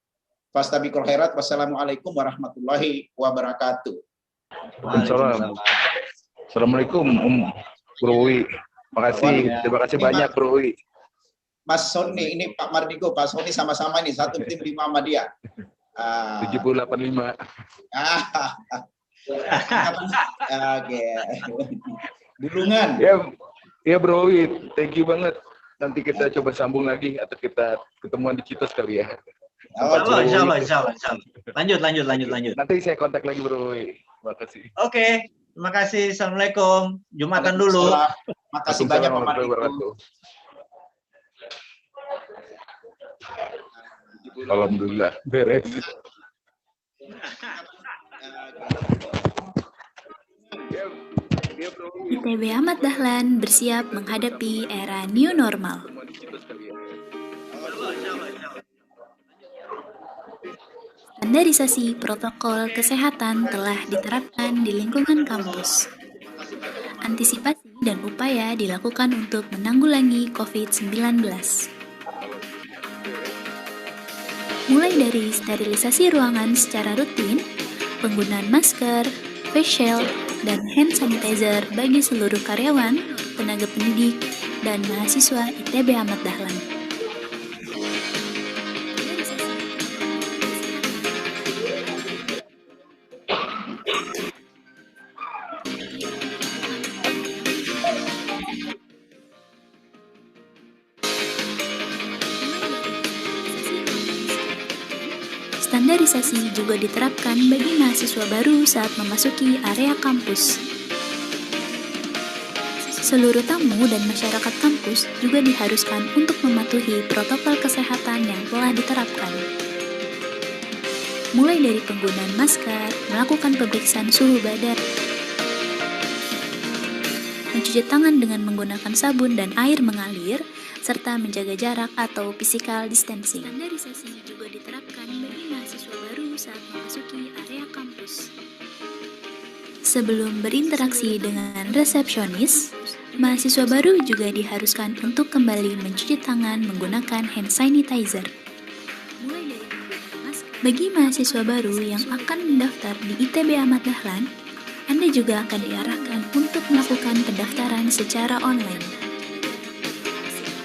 [SPEAKER 2] Fastabiqul khairat. Wassalamualaikum warahmatullahi wabarakatuh.
[SPEAKER 16] Waalaikumsalam. Assalamualaikum Bro Wi. Terima kasih banyak Bro Wi.
[SPEAKER 2] Mas Sony, ini Pak Mardigu, Pak Sony sama-sama ini satu tim di Muhammadiyah.
[SPEAKER 16] 785.
[SPEAKER 2] Oke. Bulungan.
[SPEAKER 16] Ya Bro Wi, thank you banget. Nanti kita coba sambung lagi atau kita ketemuan di Citos kali ya.
[SPEAKER 12] Insya Allah. Lanjut.
[SPEAKER 16] Nanti saya kontak lagi Bro Wi. Terima kasih.
[SPEAKER 12] Oke, terima kasih. Assalamualaikum. Jumatan dulu.
[SPEAKER 2] Terima kasih banyak Pak Mardigu.
[SPEAKER 16] Alhamdulillah, beres.
[SPEAKER 17] ITB Ahmad Dahlan bersiap menghadapi era new normal. Standarisasi protokol kesehatan telah diterapkan di lingkungan kampus. Antisipasi dan upaya dilakukan untuk menanggulangi COVID-19. Mulai dari sterilisasi ruangan secara rutin, penggunaan masker, face shield, dan hand sanitizer bagi seluruh karyawan, tenaga pendidik, dan mahasiswa ITB Ahmad Dahlan. Standarisasi juga diterapkan bagi mahasiswa baru saat memasuki area kampus. Seluruh tamu dan masyarakat kampus juga diharuskan untuk mematuhi protokol kesehatan yang telah diterapkan. Mulai dari penggunaan masker, melakukan pemeriksaan suhu badan, mencuci tangan dengan menggunakan sabun dan air mengalir, serta menjaga jarak atau physical distancing. Standarisasi juga diterapkan bagi mahasiswa baru saat memasuki area kampus. Sebelum berinteraksi dengan resepsionis, mahasiswa baru juga diharuskan untuk kembali mencuci tangan menggunakan hand sanitizer. Bagi mahasiswa baru yang akan mendaftar di ITB Ahmad Dahlan, Anda juga akan diarahkan untuk melakukan pendaftaran secara online.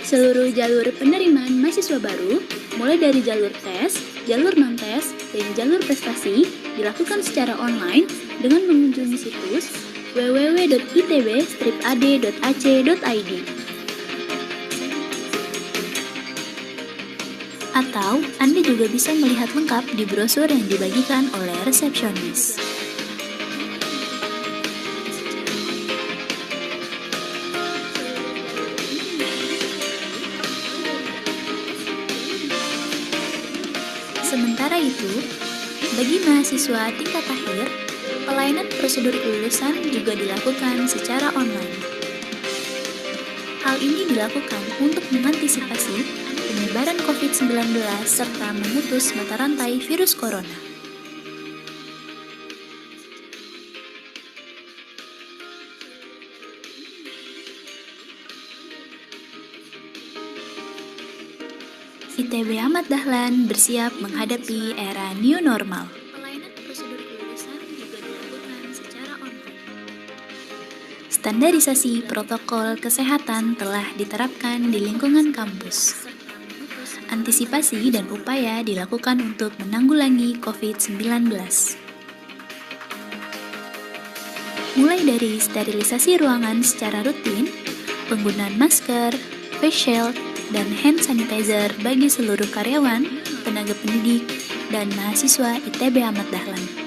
[SPEAKER 17] Seluruh jalur penerimaan mahasiswa baru, mulai dari jalur tes, jalur non-tes, dan jalur prestasi, dilakukan secara online dengan mengunjungi situs www.itb-ad.ac.id. Atau Anda juga bisa melihat lengkap di brosur yang dibagikan oleh resepsionis. Sementara itu, bagi mahasiswa tingkat akhir, pelayanan prosedur kelulusan juga dilakukan secara online. Hal ini dilakukan untuk mengantisipasi penyebaran COVID-19 serta memutus mata rantai virus corona. ITB Ahmad Dahlan bersiap menghadapi era new normal. Pelayanan prosedur kelulusan juga dilakukan secara online. Standarisasi protokol kesehatan telah diterapkan di lingkungan kampus. Antisipasi dan upaya dilakukan untuk menanggulangi COVID-19. Mulai dari sterilisasi ruangan secara rutin, penggunaan masker, face shield, dan hand sanitizer bagi seluruh karyawan, tenaga pendidik, dan mahasiswa ITB Ahmad Dahlan.